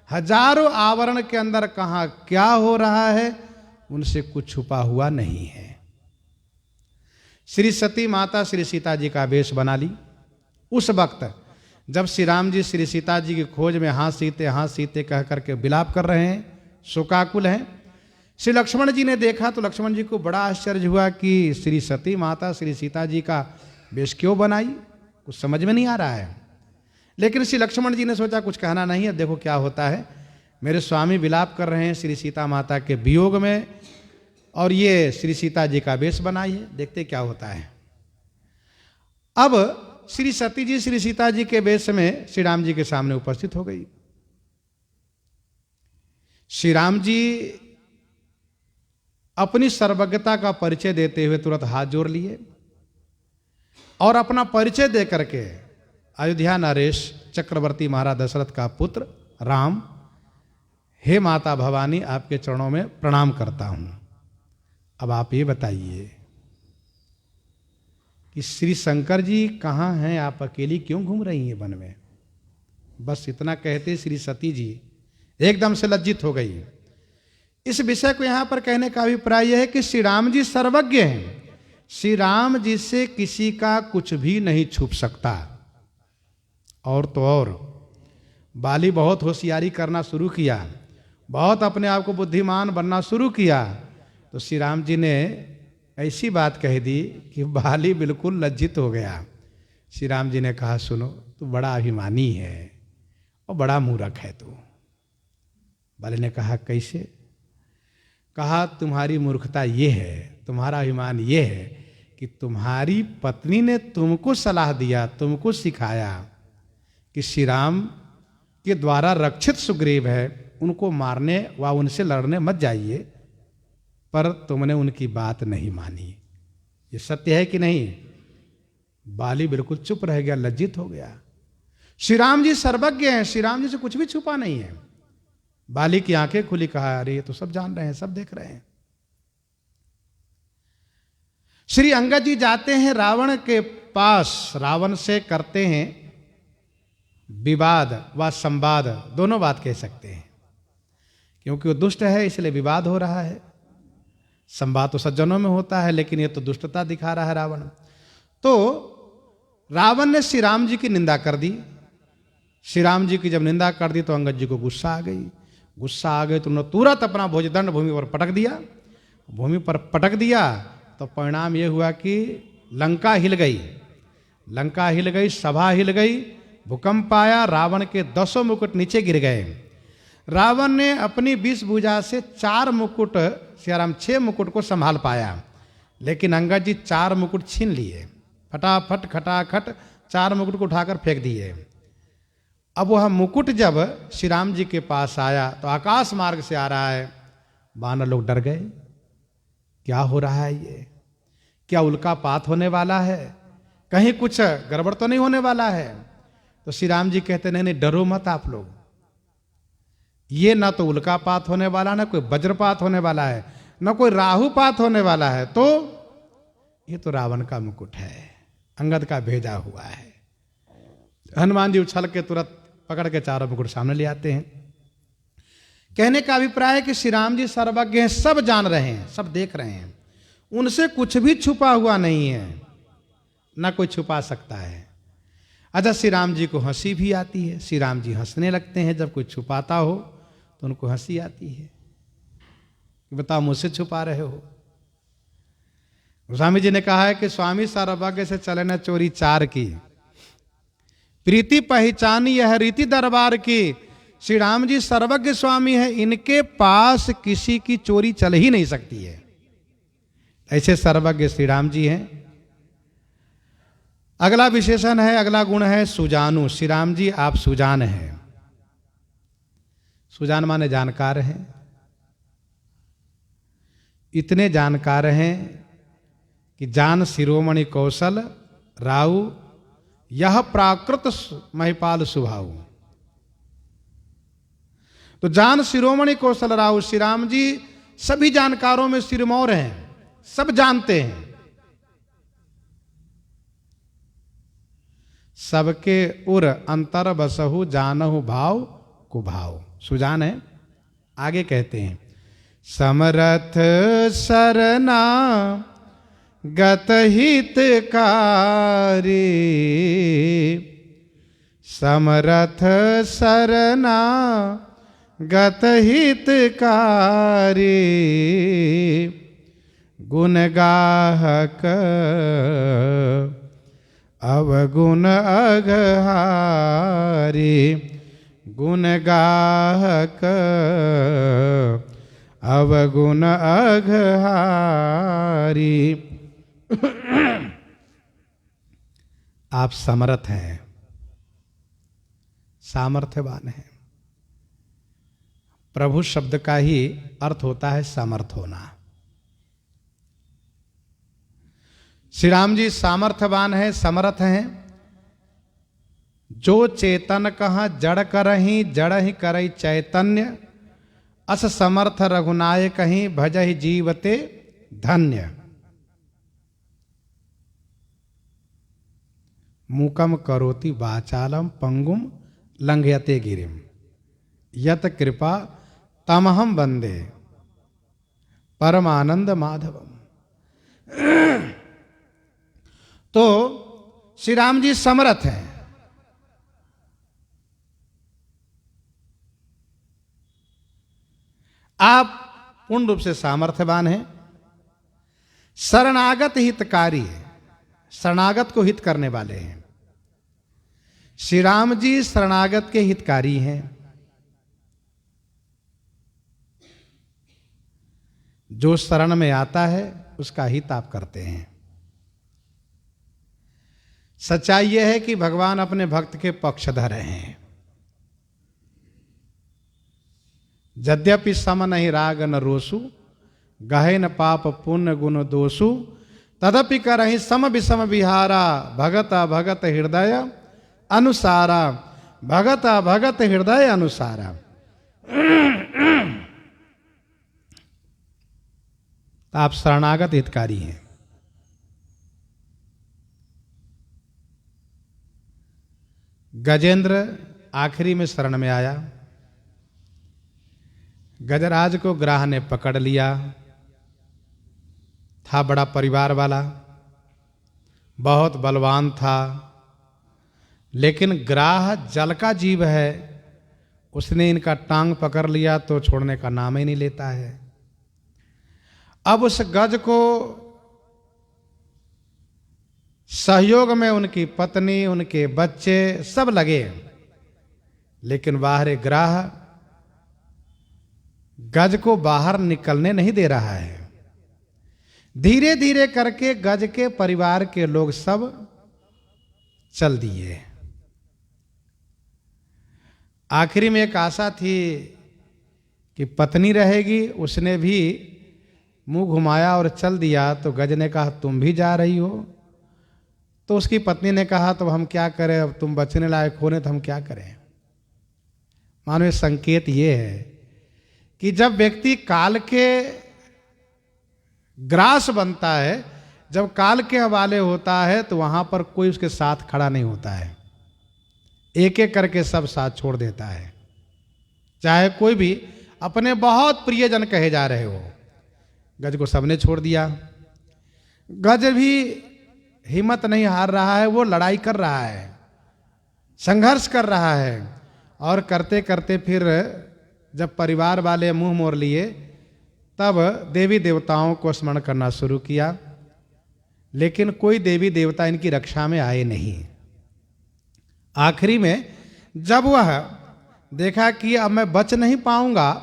हजारों आवरण के अंदर कहां क्या हो रहा है, उनसे कुछ छुपा हुआ नहीं है। श्री सती माता श्री सीता जी का वेश बना ली। उस वक्त जब श्री राम जी श्री सीता जी की खोज में हाँ सीते कह करके विलाप कर रहे हैं, शोकाकुल हैं, श्री लक्ष्मण जी ने देखा तो लक्ष्मण जी को बड़ा आश्चर्य हुआ कि श्री सती माता श्री सीता जी का वेश क्यों बनाई, कुछ समझ में नहीं आ रहा है। लेकिन श्री लक्ष्मण जी ने सोचा कुछ कहना नहीं है, देखो क्या होता है। मेरे स्वामी विलाप कर रहे हैं श्री सीता माता के वियोग में, और ये श्री सीता जी का वेश बनाई है, देखते क्या होता है। अब श्री सती जी श्री सीता जी के वेश में श्री राम जी के सामने उपस्थित हो गई। श्री राम जी अपनी सर्वज्ञता का परिचय देते हुए तुरंत हाथ जोड़ लिए और अपना परिचय दे करके अयोध्या नरेश चक्रवर्ती महाराज दशरथ का पुत्र राम, हे माता भवानी, आपके चरणों में प्रणाम करता हूं। अब आप ये बताइए कि श्री शंकर जी कहाँ हैं, आप अकेली क्यों घूम रही हैं वन में? बस इतना कहते श्री सती जी एकदम से लज्जित हो गई। इस विषय को यहां पर कहने का अभिप्राय यह है कि श्री राम जी सर्वज्ञ हैं। श्री राम जी से किसी का कुछ भी नहीं छुप सकता। और तो और बाली बहुत होशियारी करना शुरू किया, बहुत अपने आप को बुद्धिमान बनना शुरू किया, तो श्री राम जी ने ऐसी बात कह दी कि बाली बिल्कुल लज्जित हो गया। श्री राम जी ने कहा, सुनो, तू बड़ा अभिमानी है और बड़ा मूर्ख है तू। बाली ने कहा, कैसे? कहा, तुम्हारी मूर्खता ये है, तुम्हारा अभिमान ये है कि तुम्हारी पत्नी ने तुमको सलाह दिया, तुमको सिखाया कि श्री राम के द्वारा रक्षित सुग्रीव है, उनको मारने व उनसे लड़ने मत जाइए, पर तुमने उनकी बात नहीं मानी। ये सत्य है कि नहीं? बाली बिल्कुल चुप रह गया, लज्जित हो गया। श्री राम जी सर्वज्ञ हैं, श्री राम जी से कुछ भी छुपा नहीं है। बाली की आंखें खुली, कहा, अरे ये तो सब जान रहे हैं, सब देख रहे हैं। श्री अंगद जी जाते हैं रावण के पास, रावण से करते हैं विवाद व संवाद, दोनों बात कह सकते हैं, क्योंकि वो दुष्ट है इसलिए विवाद हो रहा है। संवाद तो सज्जनों में होता है, लेकिन ये तो दुष्टता दिखा रहा है रावण। तो रावण ने श्री राम जी की निंदा कर दी। श्री राम जी की जब निंदा कर दी तो अंगद जी को गुस्सा आ गई। गुस्सा आ गई तो उन्होंने तुरंत अपना भुजदंड भूमि पर पटक दिया। भूमि पर पटक दिया तो परिणाम ये हुआ कि लंका हिल गई। लंका हिल गई, सभा हिल गई, भूकंप आया, रावण के 10 मुकुट नीचे गिर गए। रावण ने अपनी 20 भुजा से 4 मुकुट, सियाराम 6 मुकुट को संभाल पाया, लेकिन अंगद जी 4 मुकुट छीन लिए। फटाफट खटाखट 4 मुकुट को उठाकर फेंक दिए। अब वह मुकुट जब श्री राम जी के पास आया तो आकाश मार्ग से आ रहा है। वानर लोग डर गए, क्या हो रहा है ये? क्या उल्कापात होने वाला है? कहीं कुछ गड़बड़ तो नहीं होने वाला है? तो श्री राम जी कहते, नहीं नहीं, डरो मत आप लोग, ये ना तो उल्कापात होने वाला, ना कोई वज्रपात होने वाला है, ना कोई राहुपात होने वाला है। तो ये तो रावण का मुकुट है, अंगद का भेजा हुआ है। हनुमान जी उछल के तुरंत पकड़ के 4 मुकुट सामने ले आते हैं। कहने का अभिप्राय है कि श्री राम जी सर्वज्ञ हैं, सब जान रहे हैं, सब देख रहे हैं, उनसे कुछ भी छुपा हुआ नहीं है, ना कोई छुपा सकता है। अच्छा, श्री राम जी को हंसी भी आती है। श्री राम जी हंसने लगते हैं जब कोई छुपाता हो तो उनको हंसी आती है कि बताओ मुझसे छुपा रहे हो। गोस्वामी जी ने कहा है कि स्वामी सर्वज्ञ से चले न चोरी 4 की, प्रीति पहचानी यह रीति दरबार की। श्री राम जी सर्वज्ञ स्वामी है, इनके पास किसी की चोरी चल ही नहीं सकती है। ऐसे सर्वज्ञ श्री राम जी हैं। अगला विशेषण है, अगला गुण है सुजानु। श्री राम जी आप सुजान हैं। सुजान माने जानकार हैं, इतने जानकार हैं कि जान शिरोमणि कौशल राउ यह प्राकृत महिपाल सुभाऊ। तो जान शिरोमणि कौशल राउ, श्री राम जी सभी जानकारों में सिरमौर हैं, सब जानते हैं। सबके उर अंतर बसहु जानहु भाव कुभाव। सुजान है, आगे कहते हैं समरथ सरना गत हितकारी, समरथ सरना गत हितकारी, गुण गाहक अवगुण अघहारी, गुण गाहक अवगुण अघहारी। आप समर्थ हैं, सामर्थ्यवान हैं। प्रभु शब्द का ही अर्थ होता है समर्थ होना। श्री राम जी सामर्थ्यवान हैं, समर्थ हैं। जो चेतन कहा जड़ करही, जड़ ही करई चैतन्य, अस समर्थ रघुनाय कहीं भजहि जीवते धन्य। मूकम करोति वाचालम पंगुम लंघयते गिरिम, यत कृपा तमहम वंदे परमानंद माधवम। तो श्री राम जी समर्थ हैं। आप पूर्ण रूप से सामर्थ्यवान हैं। शरणागत हितकारी है, शरणागत को हित करने वाले हैं। श्री राम जी शरणागत के हितकारी हैं। जो शरण में आता है उसका हित आप करते हैं। सच्चाई यह है कि भगवान अपने भक्त के पक्षधर हैं। यद्यपि सम नहीं राग न रोसु, गहे न पाप पुण्य गुण दोषु, तदपि करहि सम विषम विहारा, भगत भगत हृदय अनुसारा, भगत भगत हृदय अनुसारा। आप शरणागत हितकारी हैं। गजेंद्र आखिरी में शरण में आया। गजराज को ग्राह ने पकड़ लिया। था बड़ा परिवार वाला, बहुत बलवान था, लेकिन ग्राह जल का जीव है। उसने इनका टांग पकड़ लिया तो छोड़ने का नाम ही नहीं लेता है। अब उस गज को सहयोग में उनकी पत्नी, उनके बच्चे सब लगे, लेकिन बाहर ग्राह गज को बाहर निकलने नहीं दे रहा है। धीरे धीरे करके गज के परिवार के लोग सब चल दिए। आखिरी में एक आशा थी कि पत्नी रहेगी, उसने भी मुंह घुमाया और चल दिया। तो गज ने कहा तुम भी जा रही हो? तो उसकी पत्नी ने कहा तो हम क्या करें, अब तुम बचने लायक होने तो हम क्या करें। मानो ये संकेत ये है कि जब व्यक्ति काल के ग्रास बनता है, जब काल के हवाले होता है, तो वहां पर कोई उसके साथ खड़ा नहीं होता है। एक एक करके सब साथ छोड़ देता है। चाहे कोई भी अपने बहुत प्रियजन कहे जा रहे हो। गज को सबने छोड़ दिया। गज भी हिम्मत नहीं हार रहा है, वो लड़ाई कर रहा है, संघर्ष कर रहा है। और करते करते फिर जब परिवार वाले मुंह मोड़ लिए, तब देवी देवताओं को स्मरण करना शुरू किया, लेकिन कोई देवी देवता इनकी रक्षा में आए नहीं। आखिरी में जब वह देखा कि अब मैं बच नहीं पाऊंगा,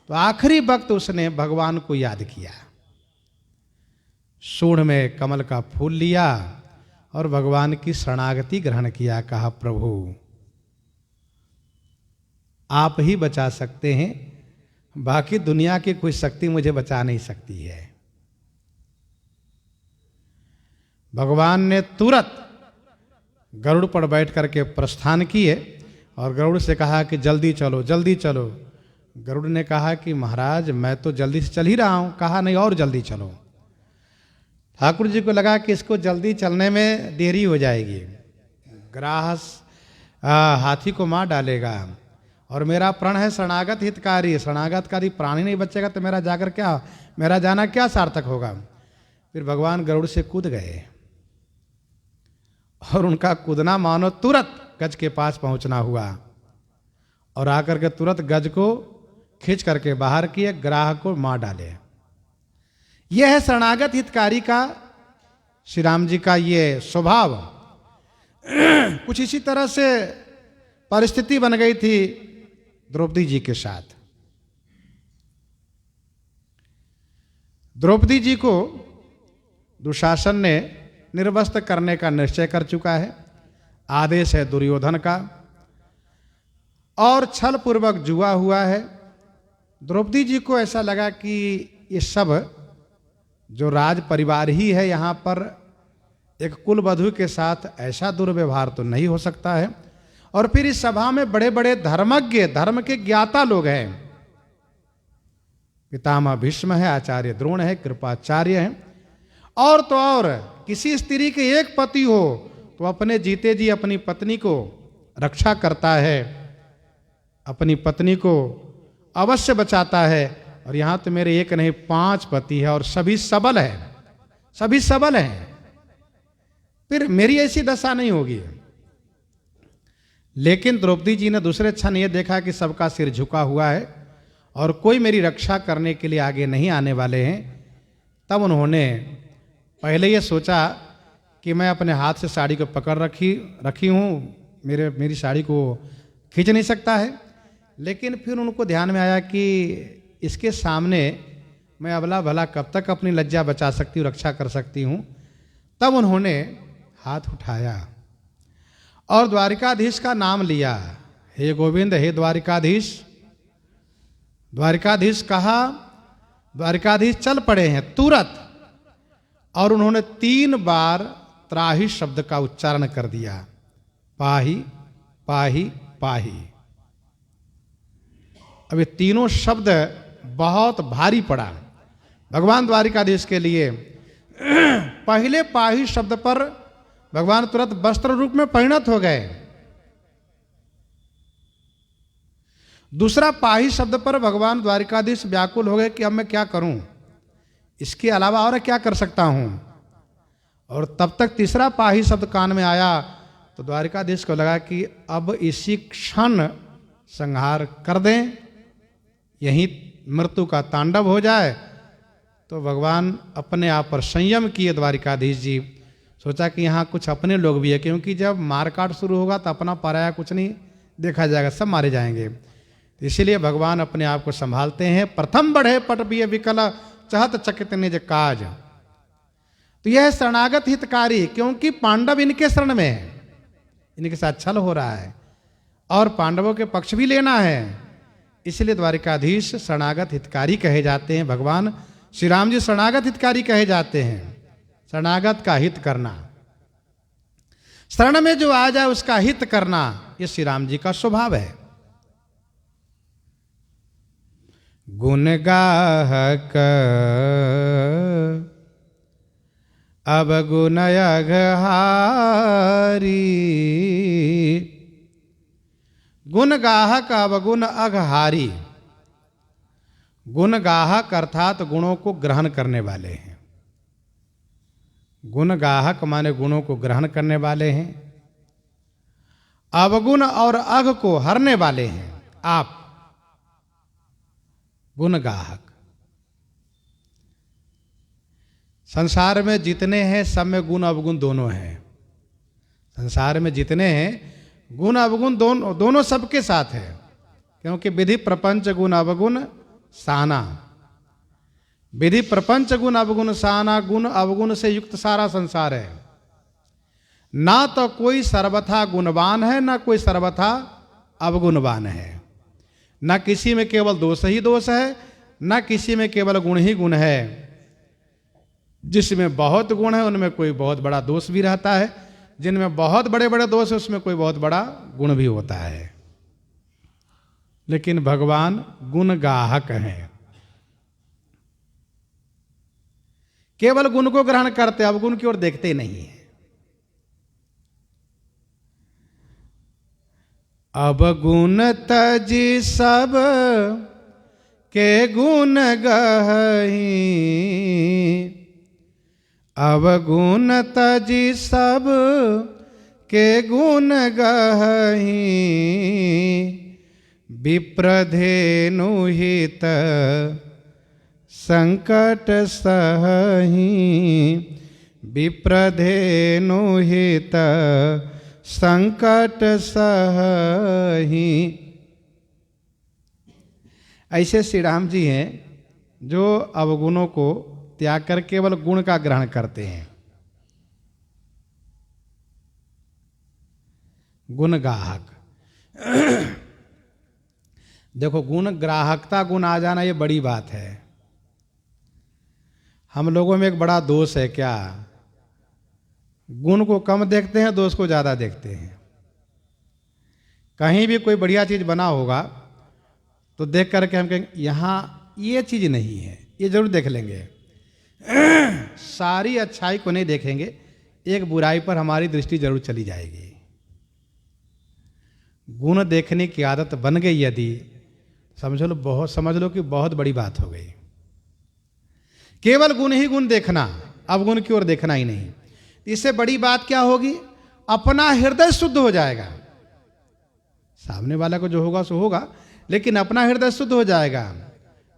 तो आखिरी वक्त उसने भगवान को याद किया। सूंड में कमल का फूल लिया और भगवान की शरणागति ग्रहण किया। कहा प्रभु आप ही बचा सकते हैं, बाकी दुनिया की कोई शक्ति मुझे बचा नहीं सकती है। भगवान ने तुरंत गरुड़ पर बैठ करके प्रस्थान किए और गरुड़ से कहा कि जल्दी चलो जल्दी चलो। गरुड़ ने कहा कि महाराज मैं तो जल्दी से चल ही रहा हूं। कहा नहीं और जल्दी चलो। ठाकुर जी को लगा कि इसको जल्दी चलने में देरी हो जाएगी, ग्रास हाथी को मार डालेगा और मेरा प्रण है शरणागत हितकारी, शरणागत का यदि प्राणी नहीं बचेगा तो मेरा जाना क्या सार्थक होगा। फिर भगवान गरुड़ से कूद गए और उनका कूदना मानो तुरंत गज के पास पहुंचना हुआ और आकर के तुरंत गज को खींच करके बाहर किए, ग्राह को मार डाले। यह है शरणागत हितकारी का श्री राम जी का ये स्वभाव। कुछ इसी तरह से परिस्थिति बन गई थी द्रौपदी जी के साथ। द्रौपदी जी को दुशासन ने निर्वस्त्र करने का निश्चय कर चुका है, आदेश है दुर्योधन का, और छल पूर्वक जुआ हुआ है। द्रौपदी जी को ऐसा लगा कि ये सब जो राज परिवार ही है, यहाँ पर एक कुल वधू के साथ ऐसा दुर्व्यवहार तो नहीं हो सकता है। और फिर इस सभा में बड़े बड़े धर्मज्ञ, धर्म के ज्ञाता लोग हैं, पितामह भीष्म है, आचार्य द्रोण है, कृपाचार्य है, और तो और किसी स्त्री के एक पति हो तो अपने जीते जी अपनी पत्नी को रक्षा करता है, अपनी पत्नी को अवश्य बचाता है। और यहां तो मेरे एक नहीं 5 पति है और सभी सबल है, सभी सबल हैं, फिर मेरी ऐसी दशा नहीं होगी। लेकिन द्रौपदी जी ने दूसरे क्षण ये देखा कि सबका सिर झुका हुआ है और कोई मेरी रक्षा करने के लिए आगे नहीं आने वाले हैं। तब उन्होंने पहले ये सोचा कि मैं अपने हाथ से साड़ी को पकड़ रखी हूँ, मेरी साड़ी को खींच नहीं सकता है। लेकिन फिर उनको ध्यान में आया कि इसके सामने मैं अबला भला कब तक अपनी लज्जा बचा सकती हूँ, रक्षा कर सकती हूँ। तब उन्होंने हाथ उठाया और द्वारिकाधीश का नाम लिया, हे गोविंद, हे द्वारिकाधीश। द्वारिकाधीश कहा, द्वारिकाधीश चल पड़े हैं तुरंत, और उन्होंने 3 बार त्राही शब्द का उच्चारण कर दिया, पाही पाही पाही। अब ये तीनों शब्द बहुत भारी पड़ा भगवान द्वारिकाधीश के लिए। पहले पाही शब्द पर भगवान तुरंत वस्त्र रूप में परिणत हो गए। दूसरा पाही शब्द पर भगवान द्वारिकाधीश व्याकुल हो गए कि अब मैं क्या करूं, इसके अलावा और क्या कर सकता हूं। और तब तक तीसरा पाही शब्द कान में आया तो द्वारिकाधीश को लगा कि अब इसी क्षण संहार कर दें, यहीं मृत्यु का तांडव हो जाए। तो भगवान अपने आप पर संयम किए। द्वारिकाधीश जी सोचा कि यहाँ कुछ अपने लोग भी है, क्योंकि जब मारकाट शुरू होगा तो अपना पराया कुछ नहीं देखा जाएगा, सब मारे जाएंगे। इसीलिए भगवान अपने आप को संभालते हैं। प्रथम बढ़े पटबिय विकल चहत चकित निज काज। तो यह शरणागत हितकारी, क्योंकि पांडव इनके शरण में है, इनके साथ छल हो रहा है और पांडवों के पक्ष भी लेना है। इसलिए द्वारिकाधीश शरणागत हितकारी कहे जाते हैं। भगवान श्री राम जी शरणागत हितकारी कहे जाते हैं। शरणागत का हित करना, शरण में जो आ जाए उसका हित करना, ये श्री राम जी का स्वभाव है। गुण गाहक अवगुण अघहारी। गुण गाहक अवगुण अघहारी। गुण गाहक अर्थात गुणों को ग्रहण करने वाले हैं। गुण गाहक माने गुणों को ग्रहण करने वाले हैं। अवगुण और अघ को हरने वाले हैं आप। गुण गाहक। संसार में जितने हैं सब में गुण अवगुण दोनों हैं। संसार में जितने हैं गुण अवगुण दोनों सबके साथ है, क्योंकि विधि प्रपंच गुण अवगुण साना। विधि प्रपंच गुण अवगुण साना, गुण अवगुण से युक्त सारा संसार है। ना तो कोई सर्वथा गुणवान है, ना कोई सर्वथा अवगुणवान है। ना किसी में केवल दोष ही दोष है, ना किसी में केवल गुण ही गुण है। जिसमें बहुत गुण है उनमें कोई बहुत बड़ा दोष भी रहता है, जिनमें बहुत बड़े बड़े दोष है उसमें कोई बहुत बड़ा गुण भी होता है। लेकिन भगवान गुण गाहक हैं, केवल गुण को ग्रहण करते, अब गुण की ओर देखते नहीं है। अब गुण तजी सब के गुण गही, अब गुण तजी सब के गुण गही, विप्रधेनु हित संकट सहही, विप्रधेनु हित संकट सहही। ऐसे श्री राम जी हैं जो अवगुणों को त्याग कर केवल गुण का ग्रहण करते हैं। गुण ग्राहक देखो, गुण ग्राहकता गुण आ जाना ये बड़ी बात है। हम लोगों में एक बड़ा दोष है क्या, गुण को कम देखते हैं, दोष को ज्यादा देखते हैं। कहीं भी कोई बढ़िया चीज बना होगा तो देख करके हम कहेंगे यहां ये चीज नहीं है, ये जरूर देख लेंगे। सारी अच्छाई को नहीं देखेंगे, एक बुराई पर हमारी दृष्टि जरूर चली जाएगी। गुण देखने की आदत बन गई यदि, समझ लो कि बहुत बड़ी बात हो गई। केवल गुण ही गुण देखना, अवगुण की ओर देखना ही नहीं। इससे बड़ी बात क्या होगी, अपना हृदय शुद्ध हो जाएगा। सामने वाला को जो होगा सो होगा, लेकिन अपना हृदय शुद्ध हो जाएगा।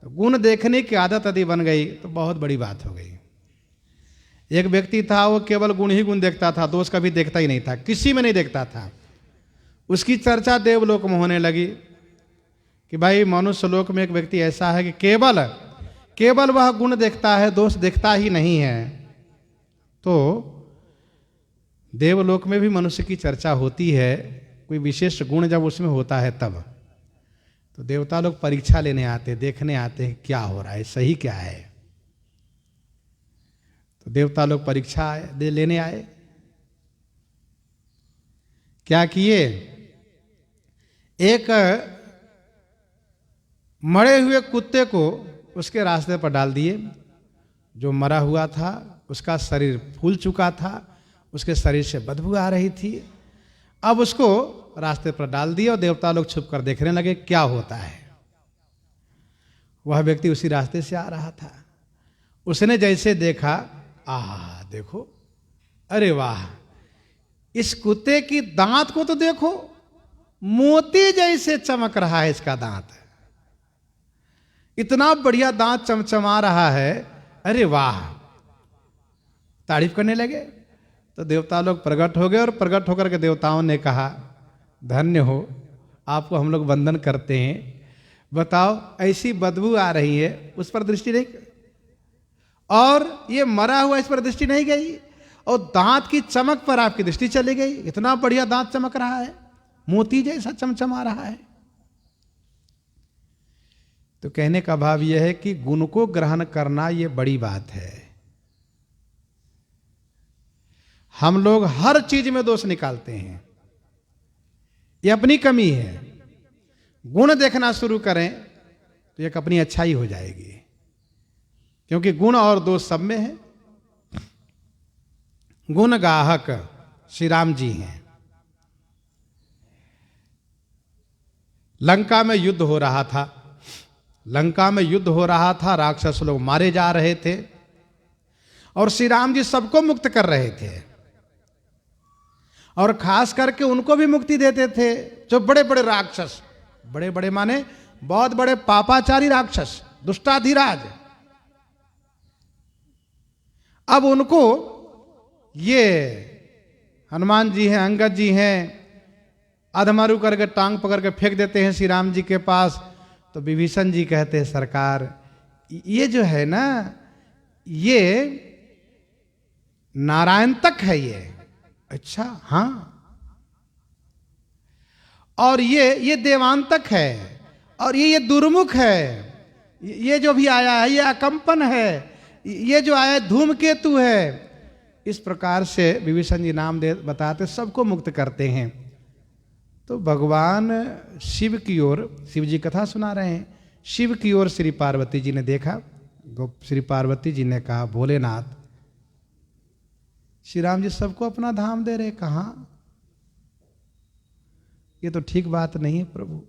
गुण देखने की आदत यदि बन गई तो बहुत बड़ी बात हो गई। एक व्यक्ति था, वो केवल गुण ही गुण देखता था, दोष कभी देखता ही नहीं था, किसी में नहीं देखता था। उसकी चर्चा देवलोक में होने लगी कि भाई मनुष्य लोक में एक व्यक्ति ऐसा है कि केवल वह गुण देखता है, दोष देखता ही नहीं है। तो देवलोक में भी मनुष्य की चर्चा होती है, कोई विशेष गुण जब उसमें होता है तब। तो देवता लोग परीक्षा लेने आते, देखने आते हैं क्या हो रहा है, सही क्या है। तो देवता लोग परीक्षा लेने आए। क्या किए, एक मरे हुए कुत्ते को उसके रास्ते पर डाल दिए। जो मरा हुआ था उसका शरीर फूल चुका था, उसके शरीर से बदबू आ रही थी। अब उसको रास्ते पर डाल दिया और देवता लोग छुप कर देखने लगे क्या होता है। वह व्यक्ति उसी रास्ते से आ रहा था। उसने जैसे देखा, देखो, अरे वाह, इस कुत्ते की दांत को तो देखो, मोती जैसे चमक रहा है इसका दांत, इतना बढ़िया दांत चमचमा रहा है, अरे वाह। तारीफ करने लगे। तो देवता लोग प्रकट हो गए और प्रकट होकर के देवताओं ने कहा, धन्य हो, आपको हम लोग वंदन करते हैं। बताओ, ऐसी बदबू आ रही है, उस पर दृष्टि नहीं, और ये मरा हुआ, इस पर दृष्टि नहीं गई, और दांत की चमक पर आपकी दृष्टि चली गई। इतना बढ़िया दांत चमक रहा है, मोती जैसा चमचमा रहा है। तो कहने का भाव यह है कि गुण को ग्रहण करना यह बड़ी बात है। हम लोग हर चीज में दोष निकालते हैं, ये अपनी कमी है। गुण देखना शुरू करें तो एक अपनी अच्छाई हो जाएगी, क्योंकि गुण और दोष सब में है। गुण गाहक श्री राम जी हैं। लंका में युद्ध हो रहा था, राक्षस लोग मारे जा रहे थे और श्री राम जी सबको मुक्त कर रहे थे, और खास करके उनको भी मुक्ति देते थे जो बड़े बड़े राक्षस, बड़े बड़े माने बहुत बड़े पापाचारी राक्षस, दुष्टाधिराज। अब उनको ये हनुमान जी हैं, अंगद जी हैं, अधमरु करके टांग पकड़ के फेंक देते हैं श्री राम जी के पास। तो विभीषण जी कहते हैं, सरकार ये जो है ना, ये नारायण तक है ये। अच्छा, हाँ, और ये देवांतक है, और ये दुर्मुख है, ये जो भी आया है ये अकंपन है, ये जो आया धूमकेतु है। इस प्रकार से विभीषण जी नाम दे बताते सबको मुक्त करते हैं। तो भगवान शिव की ओर, शिव जी कथा सुना रहे हैं, शिव की ओर श्री पार्वती जी ने देखा। श्री पार्वती जी ने कहा भोलेनाथ, श्री राम जी सबको अपना धाम दे रहे, कहां? ये तो ठीक बात नहीं है प्रभु,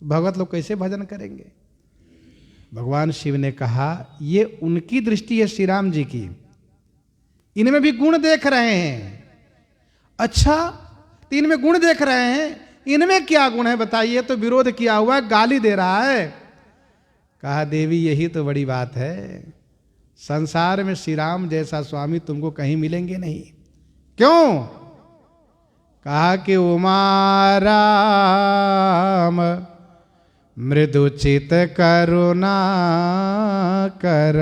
भगवत लोग कैसे भजन करेंगे? भगवान शिव ने कहा ये उनकी दृष्टि है श्री राम जी की, इनमें भी गुण देख रहे हैं। अच्छा, तो इनमें गुण देख रहे हैं, इनमें क्या गुण है बताइए? तो विरोध किया हुआ है, गाली दे रहा है। कहा देवी यही तो बड़ी बात है, संसार में श्री राम जैसा स्वामी तुमको कहीं मिलेंगे नहीं। क्यों? कहा कि उमा राम मृदुचित करुणा कर,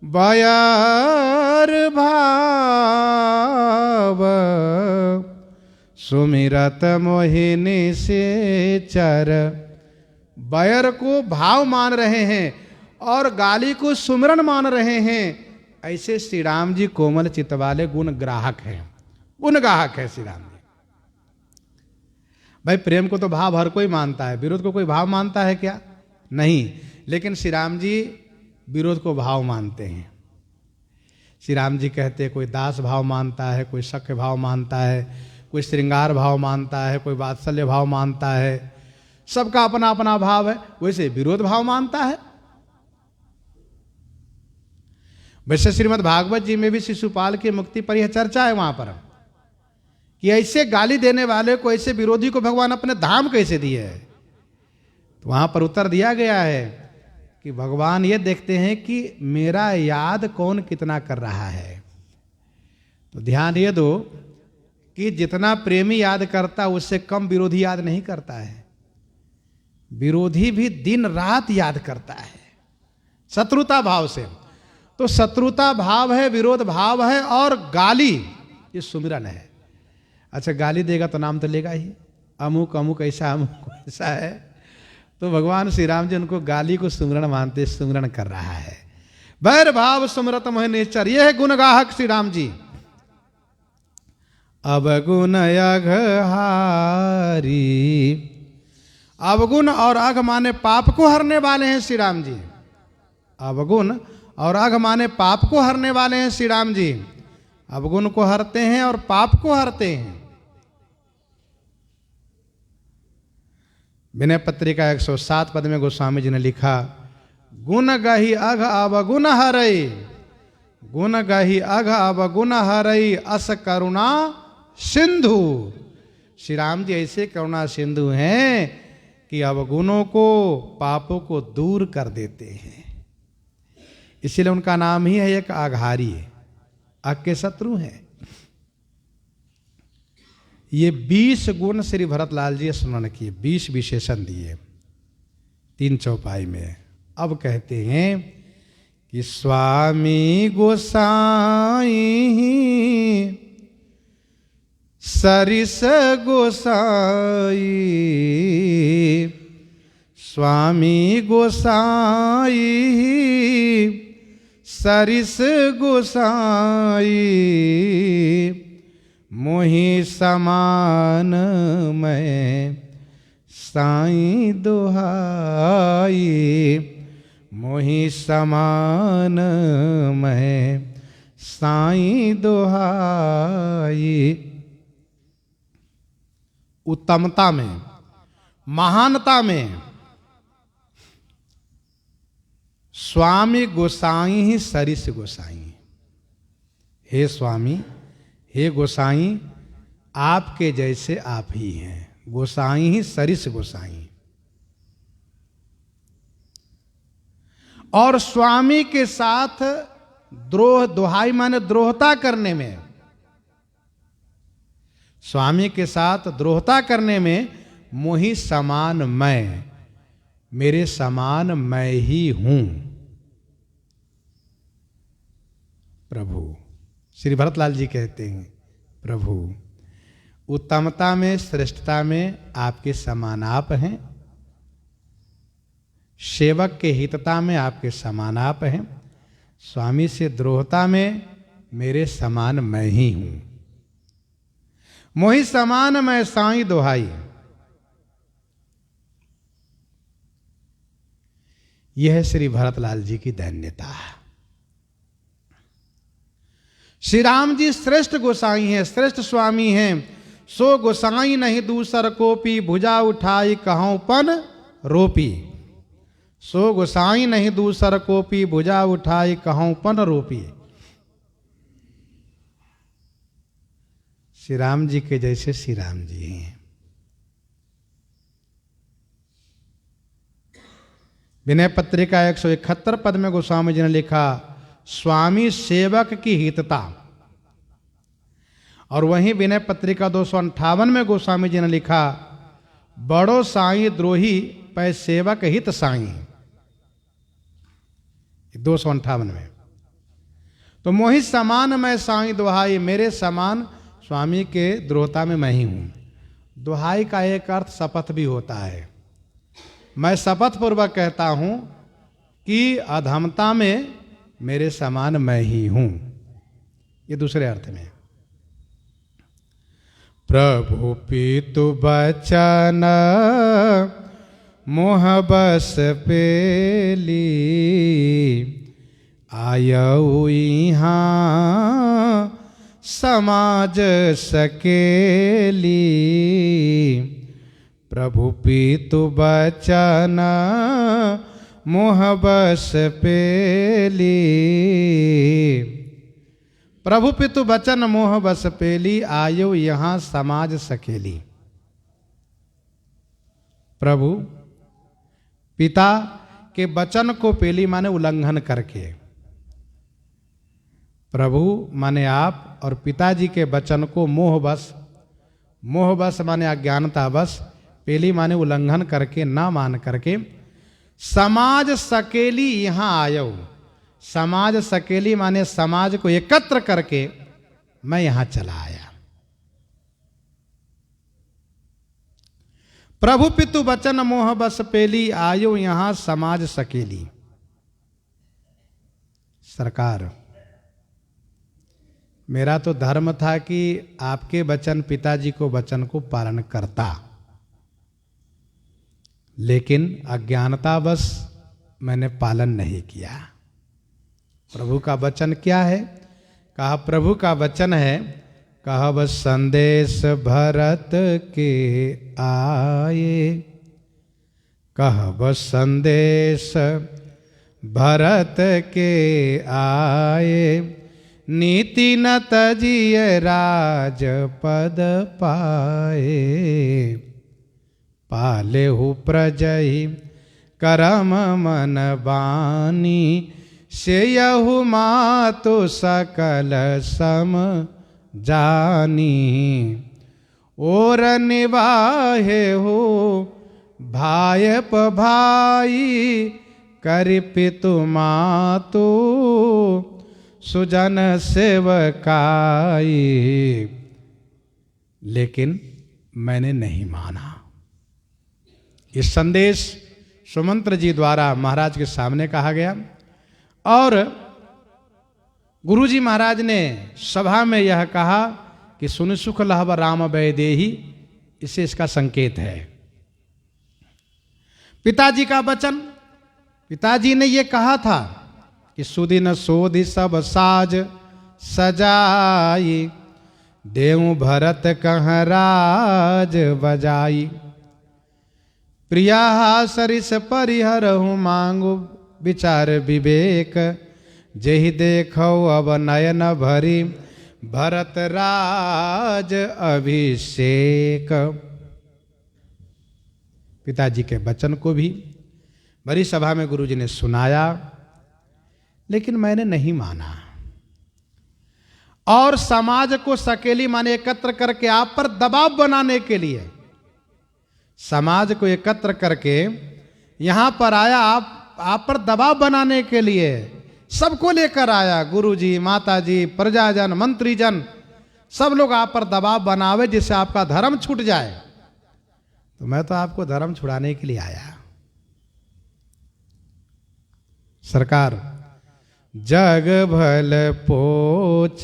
बयर भाव सुमिरत मोहिनी से चर। बयर को भाव मान रहे हैं और गाली को सुमिरन मान रहे हैं। ऐसे श्री राम जी कोमल चित्त वाले गुण ग्राहक हैं, गुण ग्राहक है श्री राम जी। भाई प्रेम को तो भाव हर कोई मानता है, विरोध को कोई भाव मानता है क्या? नहीं। लेकिन श्री राम जी विरोध को भाव मानते हैं। श्री राम जी कहते हैं कोई दास भाव मानता है, कोई सख्य भाव मानता है, कोई श्रृंगार भाव मानता है, कोई वात्सल्य भाव मानता है, सबका अपना अपना भाव है। वैसे विरोध भाव मानता है। वैसे श्रीमद् भागवत जी में भी शिशुपाल की मुक्ति पर यह चर्चा है वहां पर कि ऐसे गाली देने वाले को, ऐसे विरोधी को भगवान अपने धाम कैसे दिए है। तो वहां पर उत्तर दिया गया है कि भगवान ये देखते हैं कि मेरा याद कौन कितना कर रहा है। तो ध्यान ये दो कि जितना प्रेमी याद करता उससे कम विरोधी याद नहीं करता है। विरोधी भी दिन रात याद करता है शत्रुता भाव से। तो शत्रुता भाव है, विरोध भाव है, और गाली ये सुमिरन है। अच्छा, गाली देगा तो नाम तो लेगा ही, अमुक अमुक ऐसा अमुक ऐसा है। तो भगवान श्री राम जी उनको गाली को सुमिरन मानते, सुमिरन कर रहा है। बैर भाव सुमिरत मोह निश्चर, यह है गुणगाहक श्री राम जी। अवगुण अघहारी, अवगुण और अघ माने पाप को हरने वाले हैं श्री राम जी। अवगुण और अघ माने पाप को हरने वाले हैं श्री राम जी। अवगुण को हरते हैं और पाप को हरते हैं। विनय पत्रिका 107 पद में गोस्वामी जी ने लिखा, गुण गही अघ अवगुण हरई, गुण गही अघ अवगुण हरई, अस करुणा सिंधु। श्री राम जी ऐसे करुणा सिंधु हैं कि अवगुणों को, पापों को दूर कर देते हैं। इसीलिए उनका नाम ही है एक आघारी, अघ के शत्रु हैं। ये 20 गुण श्री भरतलाल जी स्मरण किए, 20 विशेषण दिए 3 चौपाई में। अब कहते हैं कि स्वामी गोसाई सरिस गोसाई, स्वामी गोसाई सरिस गोसाई, मोहि समान मैं साई दुहाई, मोहि समान मैं साई दुहाई। उत्तमता में, महानता में स्वामी गोसाई ही सरिस गोसाई। हे स्वामी, हे गोसाई, आपके जैसे आप ही हैं। गोसाई ही सरिस गोसाई। और स्वामी के साथ द्रोह, दुहाई माने द्रोहता करने में, स्वामी के साथ द्रोहता करने में मोहि समान मैं, मेरे समान मैं ही हूं। प्रभु श्री भरतलाल जी कहते हैं, प्रभु उत्तमता में, श्रेष्ठता में आपके समान आप हैं, सेवक के हितता में आपके समान आप हैं, स्वामी से द्रोहता में मेरे समान मैं ही हूं। मोहि समान मैं साई दोहाई। यह है श्री भरतलाल जी की दैन्यता। श्री राम जी श्रेष्ठ गोसाई हैं, श्रेष्ठ स्वामी हैं। सो गोसाई नहीं दूसर कोपी, भुजा उठाई कहूं पन रोपी। सो गोसाई नहीं दूसर कोपी, भुजा उठाई कहूं पन रोपी। श्री राम जी के जैसे श्री राम जी हैं। विनय पत्रिका 171 पद में गोस्वामी जी ने लिखा, स्वामी सेवक की हितता। और वहीं विनय पत्रिका 258 में गोस्वामी जी ने लिखा, बड़ो साई द्रोही पै सेवक हित साई। 258 में। तो मोहि समान मैं साई दोहाई, मेरे समान स्वामी के द्रोहता में मैं ही हूं। दोहाई का एक अर्थ शपथ भी होता है। मैं शपथ पूर्वक कहता हूं कि अधमता में मेरे समान मैं ही हूं। ये दूसरे अर्थ में। प्रभु पितु बचन मोह बस पेली, आयऊ इहाँ समाज सकेली। प्रभु पितु बचन मोह बस पेली, प्रभु पितु बचन मोह बस पेली, आयो यहाँ समाज सकेली। प्रभु पिता के वचन को पेली माने उल्लंघन करके, प्रभु माने आप, और पिताजी के वचन को मोहबस, मोहबस माने अज्ञानता बस, पेली माने उल्लंघन करके, ना मान करके, समाज सकेली यहां आयो। समाज सकेली माने समाज को एकत्र करके मैं यहां चला आया। प्रभु पितु वचन मोह बस पेली, आयो यहां समाज सकेली। सरकार, मेरा तो धर्म था कि आपके वचन, पिताजी को वचन को पालन करता, लेकिन अज्ञानतावश मैंने पालन नहीं किया। प्रभु का वचन क्या है? कहा प्रभु का वचन है, कहा बस संदेश भरत के आए, कहा बस संदेश भरत के आए, नीति न तजिए राज पद पाए, पाले हु प्रजहि करम मन बानी, से यहु मातु सकल सम जानी, और निवाहे हो भाई भाई, करि पितु मातु सुजन सेवकाई। लेकिन मैंने नहीं माना। इस संदेश सुमंत्र जी द्वारा महाराज के सामने कहा गया, और गुरुजी महाराज ने सभा में यह कहा कि सुन सुख लहब राम वैदेही, इससे इसका संकेत है। पिताजी का वचन, पिताजी ने यह कहा था कि सुदिन सोधि सब साज सजाई, देव भरत कह राज बजाई, प्रिया सरिस परिहरहु मांगु विचार विवेक, जेहि देखो अब नयन भरी भरत राज अभिषेक। पिताजी के वचन को भी बड़ी सभा में गुरुजी ने सुनाया, लेकिन मैंने नहीं माना। और समाज को सकेली माने एकत्र करके आप पर दबाव बनाने के लिए, समाज को एकत्र करके यहां पर आया, आप पर दबाव बनाने के लिए सबको लेकर आया। गुरुजी, माताजी, प्रजाजन, मंत्रीजन, सब लोग आप पर दबाव बनावे जिससे आपका धर्म छूट जाए। तो मैं तो आपको धर्म छुड़ाने के लिए आया। सरकार जग भल पोच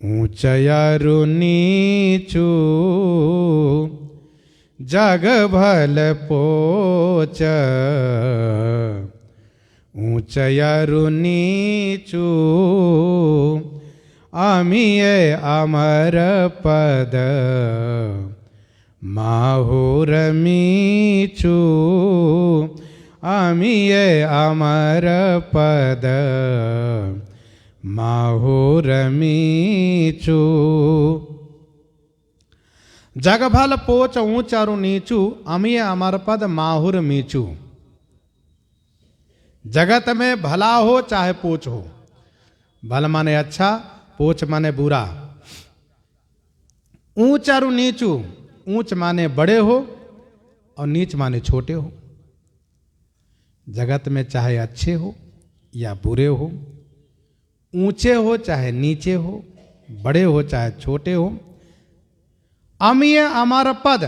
ऊंच अरु नीचू, जग भल पोच ऊंच अरु नीचू, अमिय अमर पद माहुर मीचू, अमिय अमर पद माहुर मीचू। जग भल पोच ऊंच अरु नीचू, अमिय अमर पद माहुर मीचू। जगत में भला हो चाहे पोच हो, भल माने अच्छा, पोच माने बुरा। ऊंच अरु नीचू, ऊंच माने बड़े हो और नीच माने छोटे हो। जगत में चाहे अच्छे हो या बुरे हो, ऊंचे हो चाहे नीचे हो, बड़े हो चाहे छोटे हो। अमिय अमर पद,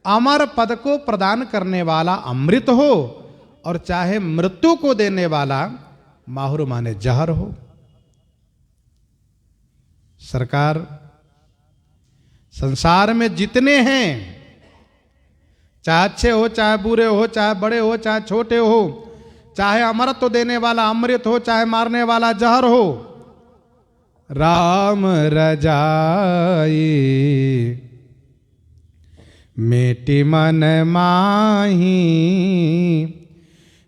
अमर पद को प्रदान करने वाला अमृत हो और चाहे मृत्यु को देने वाला माहुर माने जहर हो। सरकार संसार में जितने हैं, चाहे अच्छे हो चाहे बुरे हो, चाहे बड़े हो चाहे छोटे हो, चाहे अमरत्व देने वाला अमृत हो चाहे मारने वाला जहर हो, राम रजाई मेटी मन माही,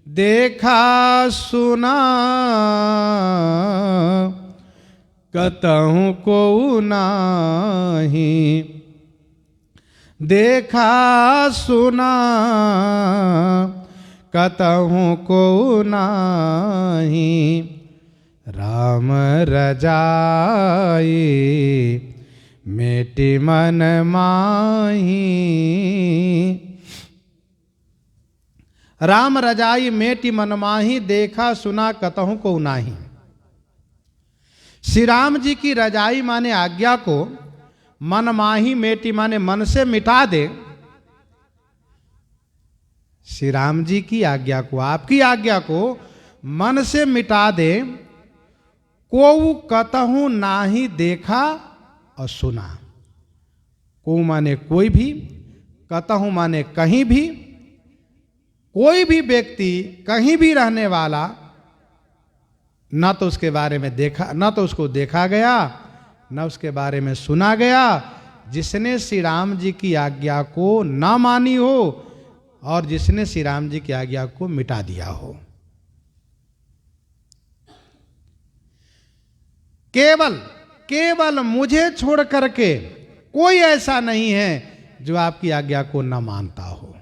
देखा सुना कतहु को नाही, देखा सुना कतहु को नाही, राम रजाई मेटी मन माही। राम रजाई मेटी मन माही, देखा सुना कतहु को नाही। श्री राम जी की रजाई माने आज्ञा को, मन माही मेटी माने मन से मिटा दे। श्री राम जी की आज्ञा को, आपकी आज्ञा को मन से मिटा दे। को कतहु नाही देखा और सुना। को माने कोई भी, कतहु माने कहीं भी। कोई भी व्यक्ति कहीं भी रहने वाला, न तो उसके बारे में देखा, न तो उसको देखा गया, न उसके बारे में सुना गया, जिसने श्री राम जी की आज्ञा को न मानी हो और जिसने श्री राम जी की आज्ञा को मिटा दिया हो। केवल केवल मुझे छोड़ करके कोई ऐसा नहीं है जो आपकी आज्ञा को न मानता हो।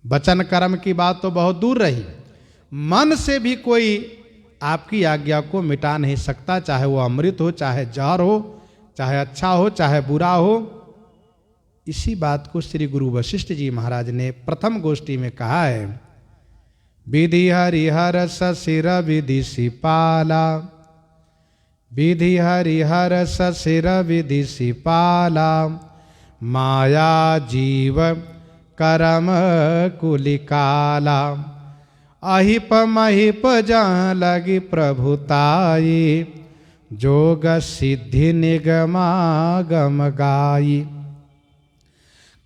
वचन कर्म की बात तो बहुत दूर रही, मन से भी कोई आपकी आज्ञा को मिटा नहीं सकता, चाहे वो अमृत हो चाहे जहर हो, चाहे अच्छा हो चाहे बुरा हो। इसी बात को श्री गुरु वशिष्ठ जी महाराज ने प्रथम गोष्ठी में कहा है। विधि हरिहर सशिर विधि सिपाला, विधि हरिहर सशिर विधि सिपाला, माया जीव करम कुलिकाला, अहिप महिप जहाँ लगी प्रभुताई, जोग सिद्धि निगमागम गाई,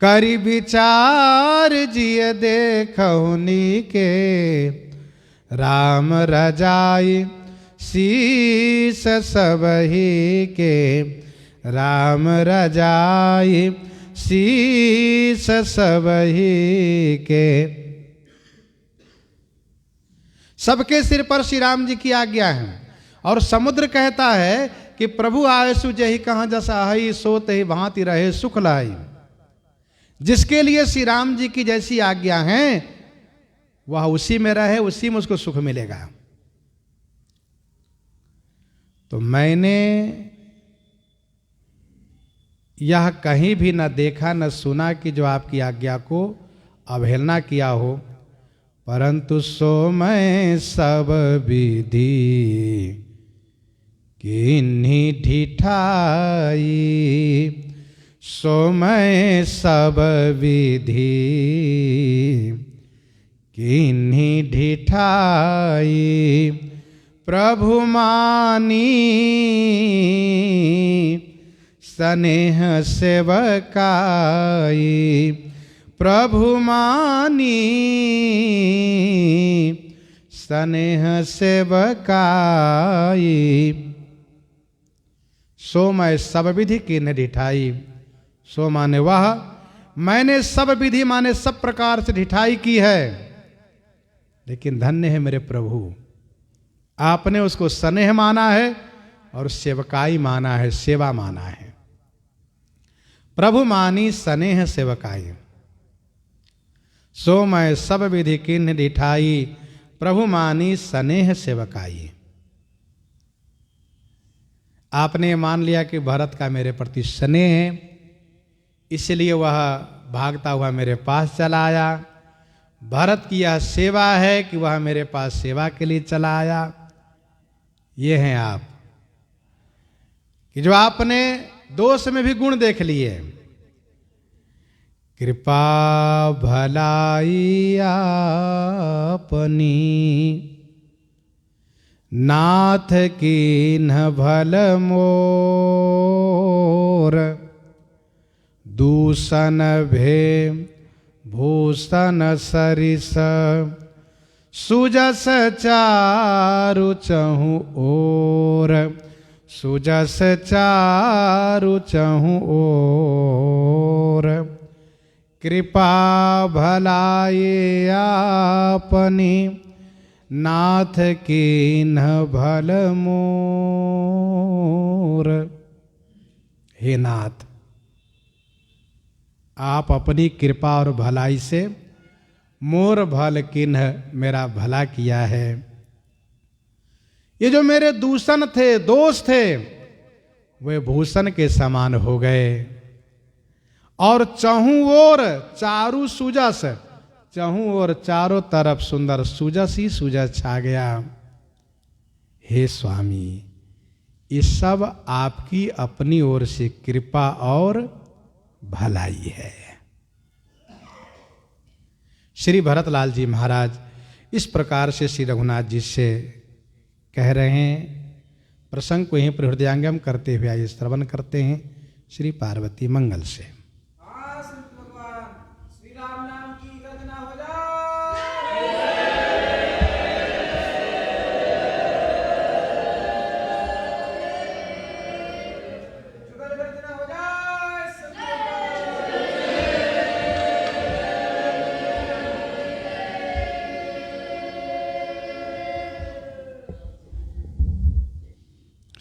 करी विचार जिय देखौनी के, राम रजाई शीस सबही के, राम रजाई शीस सबही के। सबके सिर पर श्री राम जी की आज्ञा है। और समुद्र कहता है कि प्रभु आयसु जही कहाँ जसा हई, सोत ही भांति रहे सुख लाई। जिसके लिए श्री राम जी की जैसी आज्ञा है वह उसी में रहे, उसी में उसको सुख मिलेगा। तो मैंने यह कहीं भी न देखा न सुना कि जो आपकी आज्ञा को अवहेलना किया हो, परंतु सो मैं सब विधि किन्हीं ढिठाई, सो मैं सब विधि किन्हीं ढिठाई प्रभु मानी स्नेह सेवकाई प्रभु मानी स्नेह सेवकाई सो मैं सब विधि की न ढिठाई सो माने वह मैंने सब विधि माने सब प्रकार से ढिठाई की है, लेकिन धन्य है मेरे प्रभु आपने उसको स्नेह माना है और सेवकाई माना है, सेवा माना है। प्रभु मानी स्नेह सेवकाई सो मैं सब विधि किन्ह ढिठाई प्रभु मानी स्नेह सेवकाई। आपने मान लिया कि भरत का मेरे प्रति स्नेह है, इसलिए वह भागता हुआ मेरे पास चला आया। भरत की यह सेवा है कि वह मेरे पास सेवा के लिए चला आया। ये हैं आप कि जो आपने दोष में भी गुण देख लिए। कृपा भलाई आपनी नाथ कीन्ह भल मोर दूषण भे भूषण सरिस सुजस चारु चहु ओर सुजस चारु चहु ओर कृपा भलाई आपनी नाथ कीन्ह भल मोर। हे नाथ आप अपनी कृपा और भलाई से मोर भल किन्ह मेरा भला किया है। ये जो मेरे दूषण थे दोष थे वे भूषण के समान हो गए और चहु ओर चारु सुजस चहु ओर चारों तरफ सुंदर सुजस ही सुजस छा गया। हे स्वामी ये सब आपकी अपनी ओर से कृपा और भलाई है। श्री भरतलाल जी महाराज इस प्रकार से श्री रघुनाथ जी से कह रहे हैं। प्रसंग को यहीं पर हृदयांगम करते हुए आइए श्रवण करते हैं श्री पार्वती मंगल से।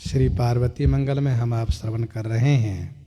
श्री पार्वती मंगल में हम आप श्रवण कर रहे हैं।